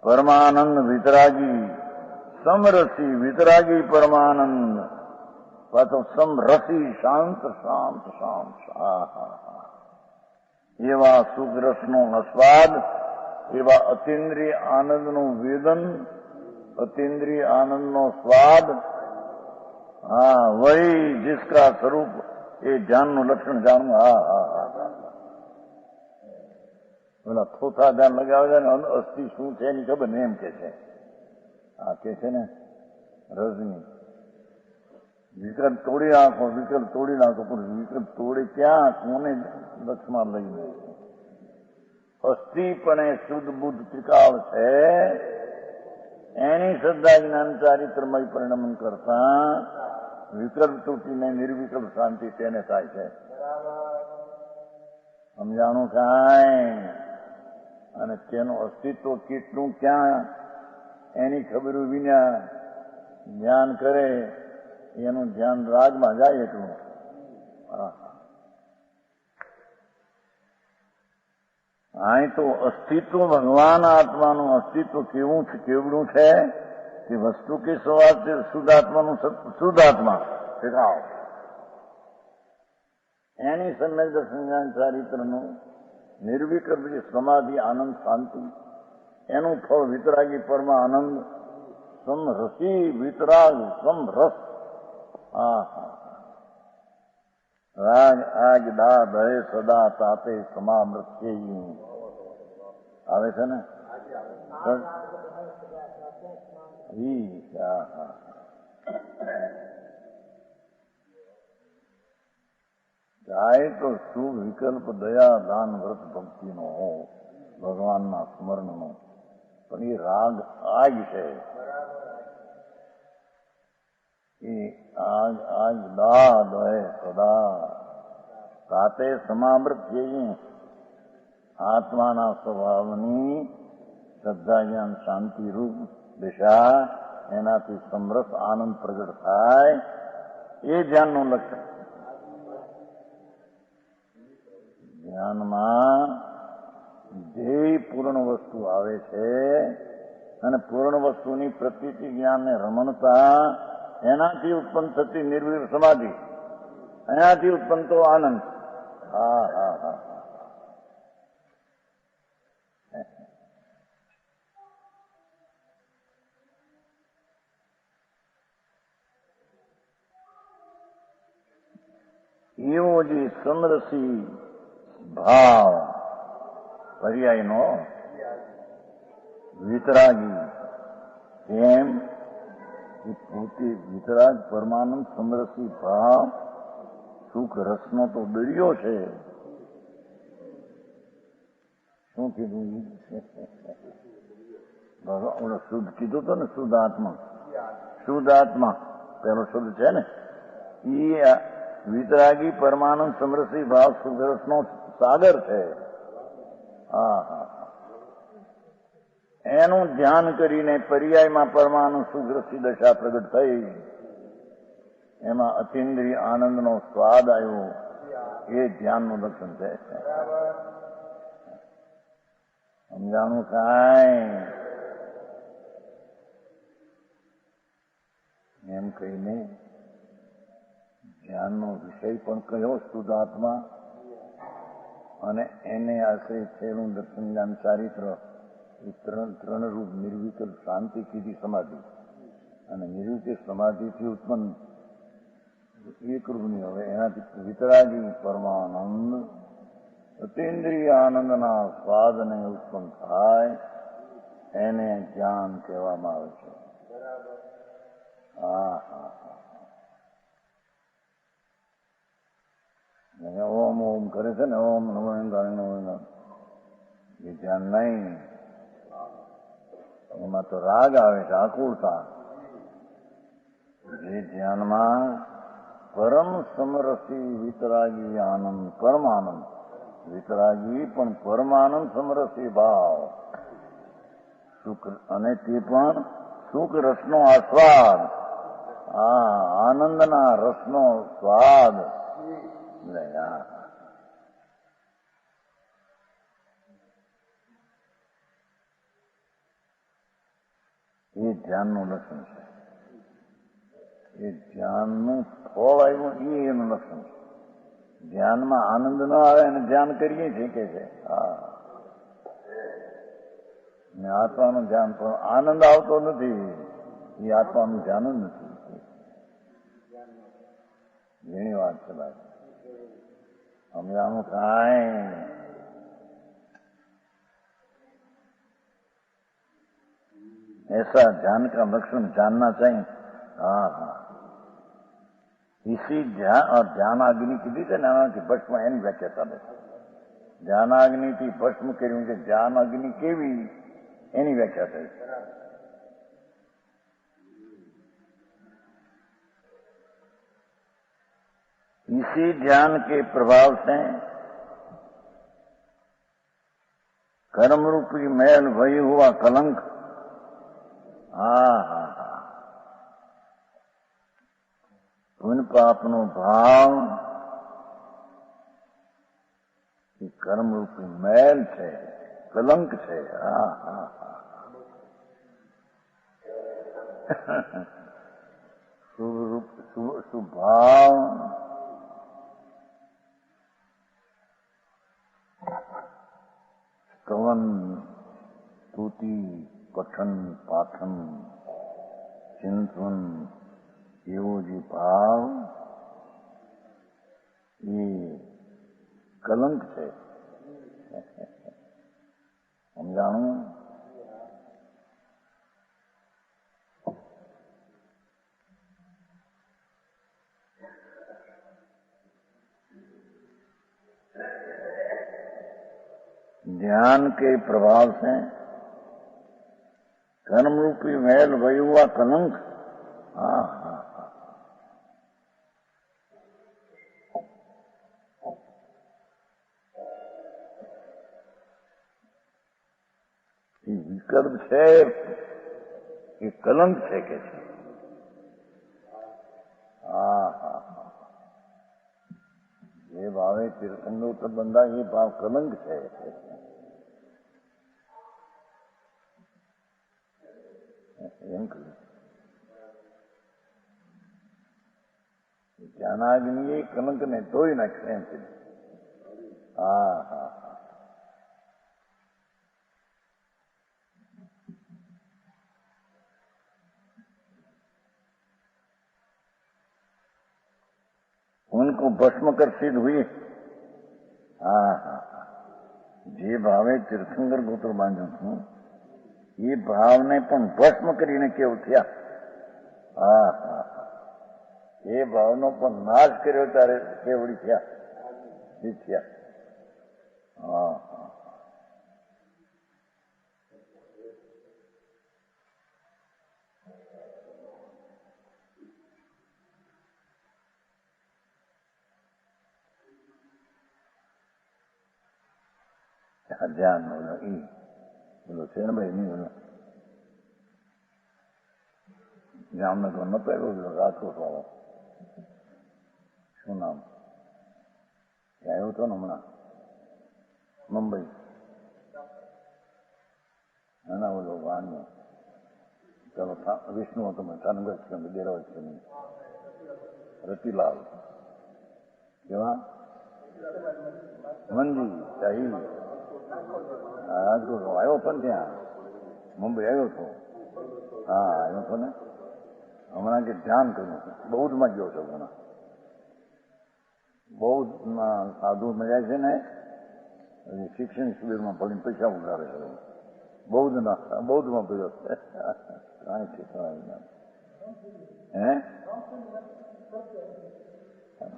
પરમાનંદ વિતરાગી સમરસી, વિતરાગી પરમાનંદ, પાછો સમરસી શાંત શાંત શાંત. હા હા હા, એવા સુખ રસનો આસ્વાદ, એવા અતિન્દ્રિય આનંદનું વેદન, અતિન્દ્રિય આનંદનો સ્વાદ. હા, વહી जिसका સ્વરૂપ, એ ધ્યાનનું લક્ષણ જાણવું. હા હા હા હા, પેલા થોથા ધ્યાન લગાવે છે ને, અસ્થિ શું છે એની ખબર ને એમ કે છે. આ કે છે ને રજની, વિકલ્પ તોડી નાખો, વિકલ્પ તોડી નાખો, પણ વિકલ્પ તોડે ક્યાં, કોને લક્ષમાં લઈને? અસ્થિ પણ એ શુદ્ધ બુદ્ધ ત્રિકાળ છે, એની શ્રદ્ધા જ્ઞાન ચારિત્રમય પરિણમન કરતા વિકલ્પ તૂટીને નિર્વિકલ્પ શાંતિ તેને થાય છે. સમજાણું કાંઈ? અને તેનું અસ્તિત્વ કેટલું ક્યાં એની ખબર વિના ધ્યાન કરે, એનું ધ્યાન રાગમાં જાય એટલું. અહીં તો અસ્તિત્વ ભગવાન આત્માનું અસ્તિત્વ કેવું છે, કેવડું છે કે વસ્તુ કે સ્વભાવ છે શુદ્ધ આત્માનું, શુદ્ધ આત્મા શીખાવ એની સમ્યક દર્શન જ્ઞાન ચારિત્રનું નિર્વિકલ્પ જે સમાધિ આનંદ શાંતિ, એનું ફળ વિતરાગી પરમા આનંદ, સમરસી વિતરાગ સમરસ. હા હા, રાગ આગ દા દહે સદા તાપે સમામૃત્ય આવે છે ને. જાય તો શું વિકલ્પ દયા દાન વ્રત ભક્તિનો હો, ભગવાનના સ્મરણનો, પણ એ રાગ આગ છે. એ આગ આગ દા દહે સદા તાતે સમામૃત જેવી આત્માના સ્વભાવની શ્રદ્ધા જ્ઞાન શાંતિ રૂપ દિશા, એનાથી સમરસ આનંદ પ્રગટ થાય, એ ધ્યાનનું લક્ષણ. ધ્યાનમાં ધ્યેય પૂર્ણ વસ્તુ આવે છે, અને પૂર્ણ વસ્તુની પ્રતીતિ જ્ઞાનને રમણતા એનાથી ઉત્પન્ન થતી નિર્વિર સમાધિ, એનાથી ઉત્પન્ન તો આનંદ. હા હા હા એવો જે સમરસી ભાવ પર્યાયનો વિતરાગી, એમ એ પોતે વિતરાગ પરમાનંદ સમરસી ભાવ સુખ રસનો તો દરિયો છે. શું કીધું? ભગવાન શુદ્ધ કીધું તો ને, શુદ્ધ આત્મા. શુદ્ધ આત્મા પેલો શુદ્ધ છે ને, એ વિતરાગી પરમાનંદ સમરસી ભાવ સુખ રસનો સાગર છે. હા હા, એનું ધ્યાન કરીને પર્યાયમાં પરમાનંદ સુખરસી દશા પ્રગટ થઈ, એમાં અતિન્દ્રિય આનંદનો સ્વાદ આવ્યો, એ ધ્યાનનું લક્ષણ છે. સમજાણું કાંઈ? એમ કહીને ધ્યાનનો વિષય પણ કહ્યો શુદ્ધ આત્મા, અને એને આશ્રય થયેલું દર્શન જ્ઞાન ચારિત્ર, એ ત્રણ રૂપ નિર્વિકલ્પ શાંતિ કીધી સમાધિ, અને નિર્વિકલ્પ સમાધિથી ઉત્પન્ન એક રૂપની હવે એનાથી વિતરાગી પરમાનંદ અતિન્દ્રિય આનંદના સ્વાદને ઉત્પન્ન થાય, એને જ્ઞાન કહેવામાં આવે છે. હા હા, ઓમ ઓમ કરે છે ને, ઓમ નમો નમો, એ ધ્યાન નહીં. એમાં તો રાગ આવે છે, આકુળતા. જે ધ્યાનમાં પરમ સમરસી વિતરાગી આનંદ, પરમાનંદ વિતરાગી પણ પરમાનંદ સમરસી ભાવ સુખ, અને તે પણ સુખ રસનો આસ્વાદ, આનંદના રસનો સ્વાદ. એ ધ્યાનનું લક્ષણ છે. એ ધ્યાનનું ફળ આવ્યું, એ એનું લક્ષણ છે. ધ્યાનમાં આનંદ ન આવે અને ધ્યાન કરીએ છીએ કે છે. હા, ને આત્માનું ધ્યાન પણ આનંદ આવતો નથી, એ આત્માનું ધ્યાન જ નથી. ઘણી વાત છે ભાઈ, સમજાણું કાંઈ? ऐसा ध्यान का लक्षण जानना चाहिए. हाँ हाँ, इसी ध्यान और ध्यानाग्नि કીધી છે ને, એનાથી ભસ્મ, એની વ્યાખ્યા ચાલે છે. ધ્યાનાગ્નિથી ભસ્મ કર્યું છે, ધ્યાનાગ્નિ કેવી એની વ્યાખ્યા થઈ. इसी ध्यान के प्रभाव से कर्म रूपी मैल वही हुआ कलंक. હા હા હા, પુણ્ય પાપનો ભાવ એ કર્મરૂપી મેલ છે, કલંક છે. હા હા હા, શુભાવ સ્તવન સ્તુતિ પઠન પાઠન ચિંતન, એવો જે ભાવ એ કલંક છે. સમજાણું? ध्यान के प्रभाव से कर्म रूपी मैल वही हुआ कलंक. हाँ हाँ हाँ, એ વિકલ્પ છે, એ કલંક છે કે છે. હા હા હા, જે ભાવે તીર્થંગો બંધા, એ ભાવ કલંક છે. એમ કહ્યું. જ્ઞાનાગ્નિએ કલંકને ધોઈ નાખશે એમ છે. હા હા હા. उनको भस्म कर सिद्ध हुए. હા હા હા. જે ભાવે તીર્થંકર ગોત્ર બાંધ્યું હતું એ ભાવને પણ ભસ્મ કરીને કેવું થયા. હા હા હા. એ ભાવનો પણ નાશ કર્યો ત્યારે કેવડી થયા એ થયા. હા હા. ધ્યાન બોલો એ બોલો છે ને ભાઈ નહીં બોલો. જામનગર નતો આવ્યો રાજકોટ વાળો, શું નામ આવ્યો હતો ને હમણાં મુંબઈ, એના બોલો વાણિયો. ચાલો વિષ્ણુ હતો થાનગઢ છે દેરાવત છે રતિલાલ કેવા મનજી શાહી રાજકોટ આવ્યો પણ ત્યાં મુંબઈ આવ્યો હતો. હા આવ્યો હતો ને હમણાં કે ધ્યાન કર્યું બૌદ્ધમાં ગયો છો હમણાં. બૌદ્ધમાં સાધુ મળ્યા છે ને શિક્ષણ શિબિરમાં ભણીને પૈસા ઉઘાડે છે. બૌદ્ધમાં પડ્યો કાંઈ ઠેકાણા હે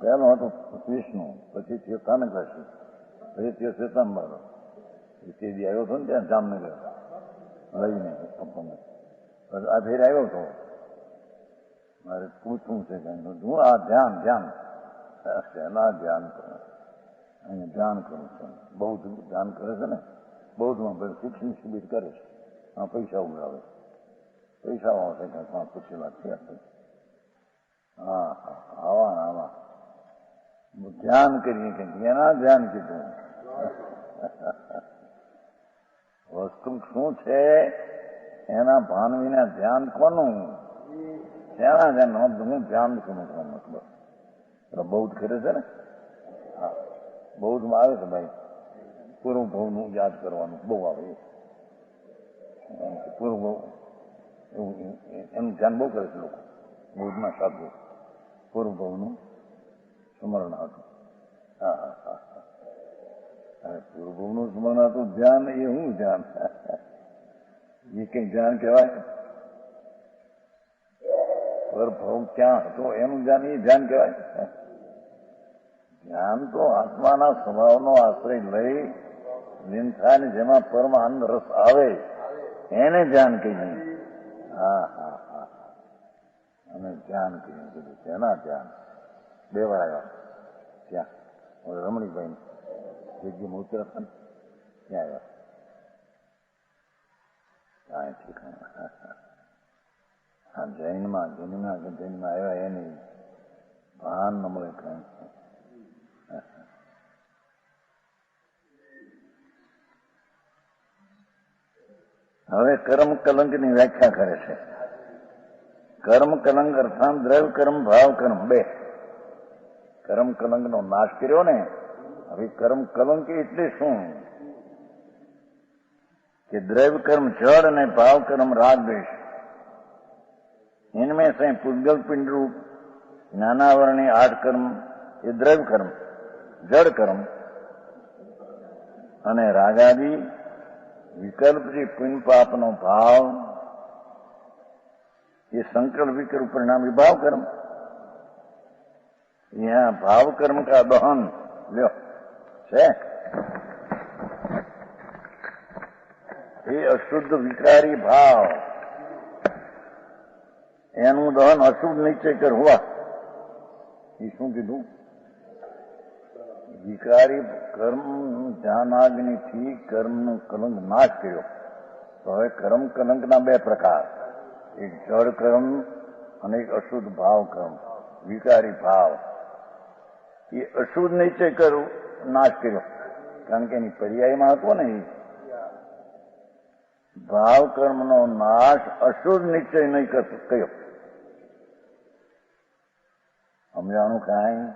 પહેલો હતો વિષ્ણુ, પછી થયો કાનકાશી, પછી થયો શ્વેતાંબર. તે દી આવ્યો હતો ને ત્યાં જામનગર લઈને આપણને આ ફેર આવ્યો હતો. મારે પૂછવું છે કે હું આ ધ્યાન શેના ધ્યાન કરે અહીંયા ધ્યાન કરું છું. બૌદ્ધ ધ્યાન કરે છે ને બૌદ્ધમાં શિક્ષણ શિબિર કરે છે. આ પૈસા ઉઘરાવે પૈસા આવશે કે 5-25 લાખ થયા. હા હા આવા ધ્યાન કરીએ કે એના ધ્યાન કીધું. વસ્તુ શું છે એના ભાન વિના ધ્યાન કોનું? શેના ધ્યાન? હું ધ્યાન કરું છું મતલબ બૌદ્ધ કરે છે ને. હા બૌદ્ધમાં આવે છે ભાઈ પૂર્વ ભાવનું યાદ કરવાનું બહુ આવે. પૂર્વ ભાવ એનું ધ્યાન બહુ કરે છે લોકો બૌદ્ધમાં. સાધુ પૂર્વ ભાવનું સ્મરણ હતું. હા હા હા હા. પૂર્વ ભાવનું સ્મરણ હતું ધ્યાન. એ શું ધ્યાન? એ કઈ ધ્યાન કહેવાય? ભાવ ક્યાં હતો એનું ધ્યાન એ ધ્યાન કહેવાય? ધ્યાન તો આત્માના સ્વભાવનો આશ્રય લઈ લીન થાય ને જેમાં પરમ આનંદ રસ આવે એને ધ્યાન કહીએ. હા હા હા. અને ધ્યાન કહીએ કીધું તેના ધ્યાન બે વાર આવ્યા ત્યાં રમણીભાઈ જગ્યામાં ઉતર્યા ને ત્યાં આવ્યા. કાંઈ ઠીક. હા જૈનમાં આવ્યા એની ભાન ન મળે કાંઈ. હવે કર્મ કલંકની વ્યાખ્યા કરે છે. કર્મ કલંક અર્થાત દ્રવ્ય કર્મ ભાવ કર્મ બે. કર્મ કલંકનો નાશ કર્યો ને. હવે કર્મ કલંક એટલે શું? कि द्रव्य कर्म जड़ ने भाव कर्म राग द्वेष, इनमें से पुद्गल पिंड रूप नानावरणी 8 कर्म ये द्रव्य कर्म जड़ कर्म અને રાગાદી વિકલ્પથી પુણ્ય પાપનો ભાવ એ સંકલ્પ વિકલ્પ परिणाम भाव कर्म. यहाँ भाव कर्म का दहन लो है ये अशुद्ध विकारी भाव एनु दहन अशुद्ध निश्चय कर हुआ. ये शू कीधु? विकारी कर्म ज्ञानाग्नि थी कर्म नु कलंक नाश कर्यो. तो हवे कर्म कलंक ना बे प्रकार, एक जड़ कर्म અને એક અશુદ્ધ ભાવ કર્મ વિકારી ભાવ. એ અશુદ્ધ નિશ્ચય કર્યો નાશ કર્યો કારણ કે એની પર્યાયમાં હતો ને ભાવ કર્મનો નાશ અશુદ્ધ નિશ્ચય નહીં કરતો કયો સમજાણું કાંઈ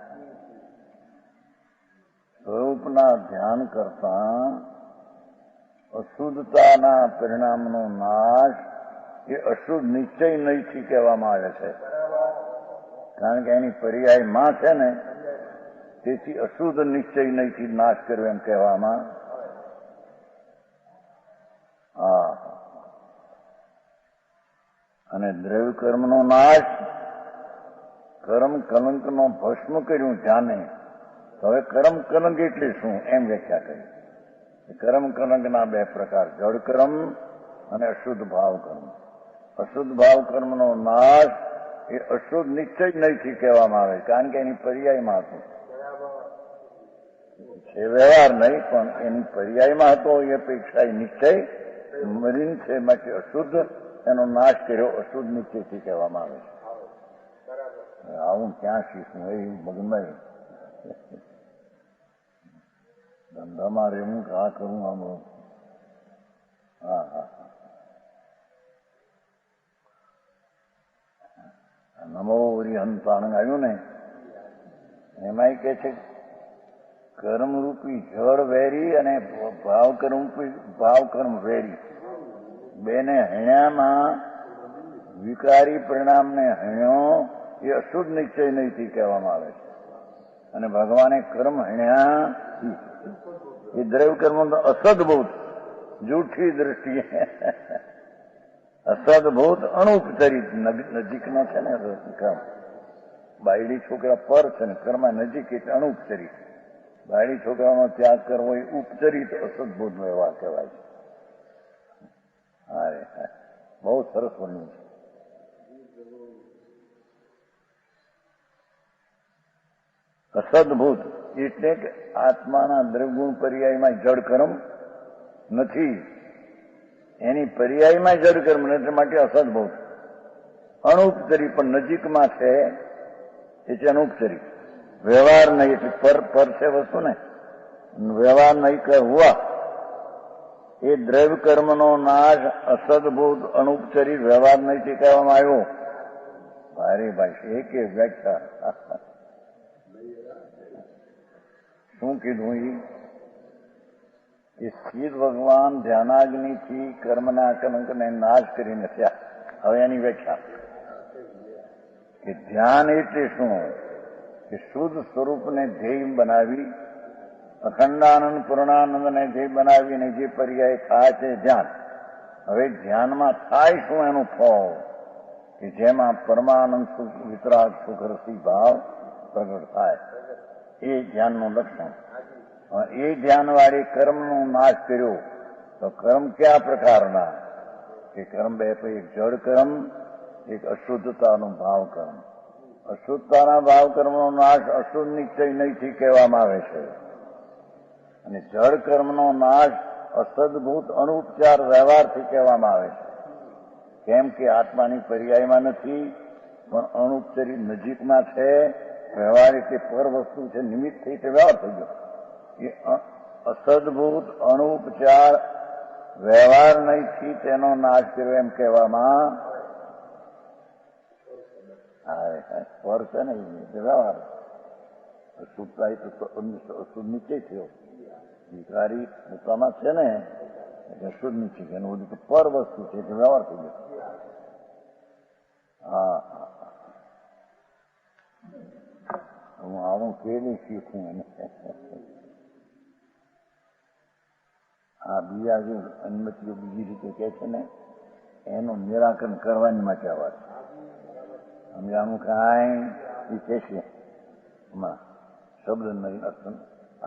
સ્વરૂપના ધ્યાન કરતા અશુદ્ધતાના પરિણામનો નાશ એ અશુદ્ધ નિશ્ચય નહીંથી કહેવામાં આવે છે. કારણ કે એની પર્યાય માં છે ને, તેથી અશુદ્ધ નિશ્ચય નહીંથી નાશ કર્યો એમ કહેવામાં. હા, અને દ્રવ્ય કર્મનો નાશ કર્મ કલંકનો ભસ્મ કર્યું જાને. હવે કર્મ કલંક એટલે શું એમ વ્યાખ્યા કરી. કર્મ કલંકના બે પ્રકાર, જડ કર્મ અને અશુદ્ધ ભાવ કર્મ. અશુદ્ધ ભાવ કર્મનો નાશ એ અશુદ્ધ નિશ્ચય નહીંથી કહેવામાં આવે, કારણ કે એની પર્યાયમાં હતું. છે વ્યવહાર નહીં, પણ એની પર્યાયમાં હતો એ અપેક્ષા એ નિશ્ચય મલિન છે, માટે અશુદ્ધ એનો નાશ કર્યો અશુદ્ધ નિશ્ચયથી કહેવામાં આવે છે. આવું ક્યાં શીખવું એ મગનભાઈ ધંધામાં રહેવું કે આ કરવું આમ. હા હા, નમો હરિહંતાનંદ આવ્યું ને, એમાં કે છે કર્મરૂપી જળ વેરી અને ભાવ કર્મ વેરી બેને હણ્યામાં વિકારી પરિણામને હણ્યો એ અશુદ્ધ નિશ્ચય નહીંથી કહેવામાં આવે છે. અને ભગવાને કર્મ હણ્યા એ દ્રવ્ય કર્મ અસદભૂત જૂઠી દ્રષ્ટિએ અસદભૂત અણુપચરિત નજીકનો છે ને કર્મ. બાયડી છોકરા પર છે ને કર્મ નજીક એટલે અણુપચરિત. બાયડી છોકરાનો ત્યાગ કરવો એ ઉપચરિત અસદભૂત વ્યવહાર કહેવાય છે. અરે બહુ સરસ વર્ણ્યું છે. અસદભૂત એટલે કે આત્માના દ્રવગુણ પર્યાયમાં જડ કર્મ નથી, એની પર્યાયમાં જડ કર્મ નથી, માટે અસદભૂત. અણુપચરી પણ નજીકમાં છે એટલે અણુપચરી. વ્યવહાર નહીં એટલે પર છે વસ્તુ ને, વ્યવહાર નહીં કહેવા એ દ્રવ્ય કર્મનો નાશ અસદભૂત અણુપચરી વ્યવહાર નહીંથી કહેવામાં આવ્યો. ભારે ભાઈ એક વ્યાખ્યા શું કીધું એ સ્થિત ભગવાન ધ્યાનાગ્નિથી કર્મના કલંકને નાશ કરીને થયા. હવે એની વ્યાખ્યા કે ધ્યાન એટલે શું કે શુદ્ધ સ્વરૂપને ધ્યેય બનાવી અખંડાનંદ પૂર્ણાનંદને ધ્યેય બનાવીને જે પર્યાય થાય છે ધ્યાન. હવે ધ્યાનમાં થાય શું એનું ફળ કે જેમાં પરમાનંદ સુખ વિતરાગ સુખ રસી ભાવ પ્રગટ થાય, એ ધ્યાનનું લક્ષણ. એ ધ્યાનવાળી કર્મનો નાશ કર્યો તો કર્મ કયા પ્રકારના કે કર્મ બે, એક જડ કર્મ, એક અશુદ્ધતાનું ભાવ કર્મ. અશુદ્ધતાના ભાવ કર્મનો નાશ અશુદ્ધ નિશ્ચય નહીંથી કહેવામાં આવે છે, અને જડ કર્મનો નાશ અસદભૂત અણુપચાર વ્યવહારથી કહેવામાં આવે છે. કેમ કે આત્માની પર્યાયમાં નથી, પણ અણુપચરી નજીકમાં છે. વ્યવહારિક એ પર વસ્તુ છે, નિમિત્ત થઈ તે વ્યવહાર થઈ ગયો. એ અસદભૂત અણુપચાર વ્યવહાર નહીંથી તેનો નાશ કર્યો એમ કહેવામાં પર છે ને વ્યવહાર. અશુદ્ધતા અશુદ્ધ નિશ્ચય થયો, વિકારી પોતામાં છે ને એટલે અશુદ્ધ નિશ્ચય છે. એનું બધું પર વસ્તુ છે એટલે વ્યવહાર થઈ ગયો. હા, હું આવું કેવી શીખું એને. આ બીજા જે અનુમતિઓ બીજી રીતે કહે છે ને એનું નિરાકરણ કરવાની માટે આ વાત સમજાણું કાંઈ એ કહે છે. શબ્દ નહીં, અર્થ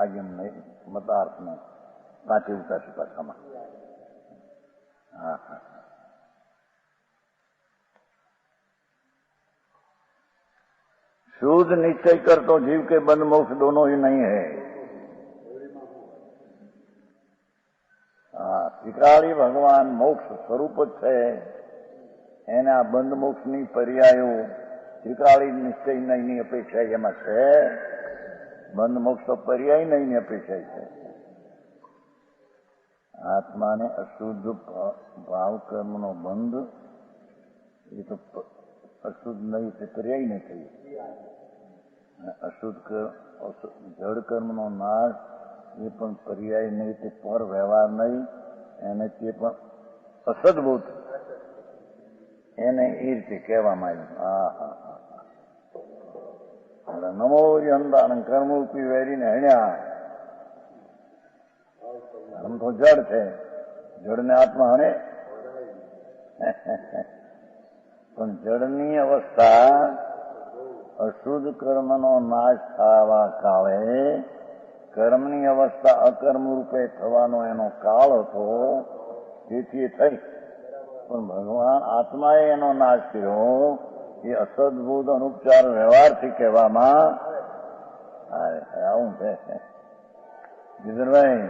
આગમ નહીં, મતાર્થ નહીં, સાચી ઉતારશી ભાષામાં. હા હા, शुद्ध निश्चय कर तो जीव के बंध मोक्ष दोनों ही नहीं है. हाँ, त्रिकाली भगवान मोक्ष स्वरूप જ છે, એના બંધ મોક્ષની પર્યાયો ત્રિકાળી નિશ્ચય નહીંની અપેક્ષા એમાં છે. બંધ મોક્ષ તો પર્યાય નહીંની અપેક્ષા છે. આત્માને અશુદ્ધ ભાવ કર્મનો બંધ, એ તો અશુદ્ધ નહીં, તે પર્યાય નહીં થયું. અશુદ્ધ જડ કર્મનો નાશ, એ પણ પર્યાય નહીં, તે પર વ્યવહાર નહીં, એને તે પણ અસદભૂત, એને એ રીતે કહેવામાં આવ્યું. નમો યંદાન કર્મરૂપી વેરીને હણ્યા. આમ તો જડ છે, જડને આત્મા હણે, પણ જડની અવસ્થા અશુદ્ધ કર્મનો નાશ થવા કાળે કર્મની અવસ્થા અકર્મ રૂપે થવાનો એનો કાળ હતો, તેથી થઈ. પણ ભગવાન આત્માએ એનો નાશ કર્યો, એ અસદભૂત અનુપચાર વ્યવહારથી કહેવામાં આવું છે. જીતનભાઈ,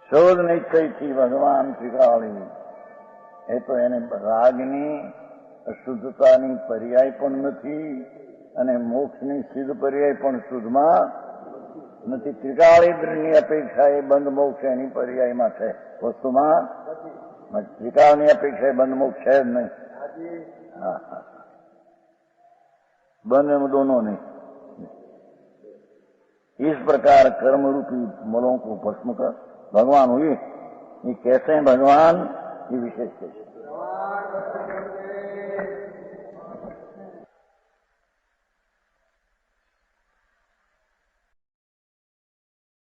શોધ નિશ્ચયથી ભગવાન સ્વીકારી, એ તો એને રાગની અશુદ્ધતાની પર્યાય પણ નથી, અને મોક્ષની સિદ્ધ પર્યાય પણ શુદ્ધમાં નથી. ત્રિકાળની અપેક્ષા એ બંધ મોક્ષ એની પર્યાયમાં છે. વસ્તુમાં ત્રિકાળની અપેક્ષા એ બંધ મોક્ષ છે જ નહીં. હા હા, બંધ दोनों नहीं. इस प्रकार कर्म रूपी मलों को भस्म कर भगवान हुए. ये कैसे हैं भगवान, ये विशेष कैसे.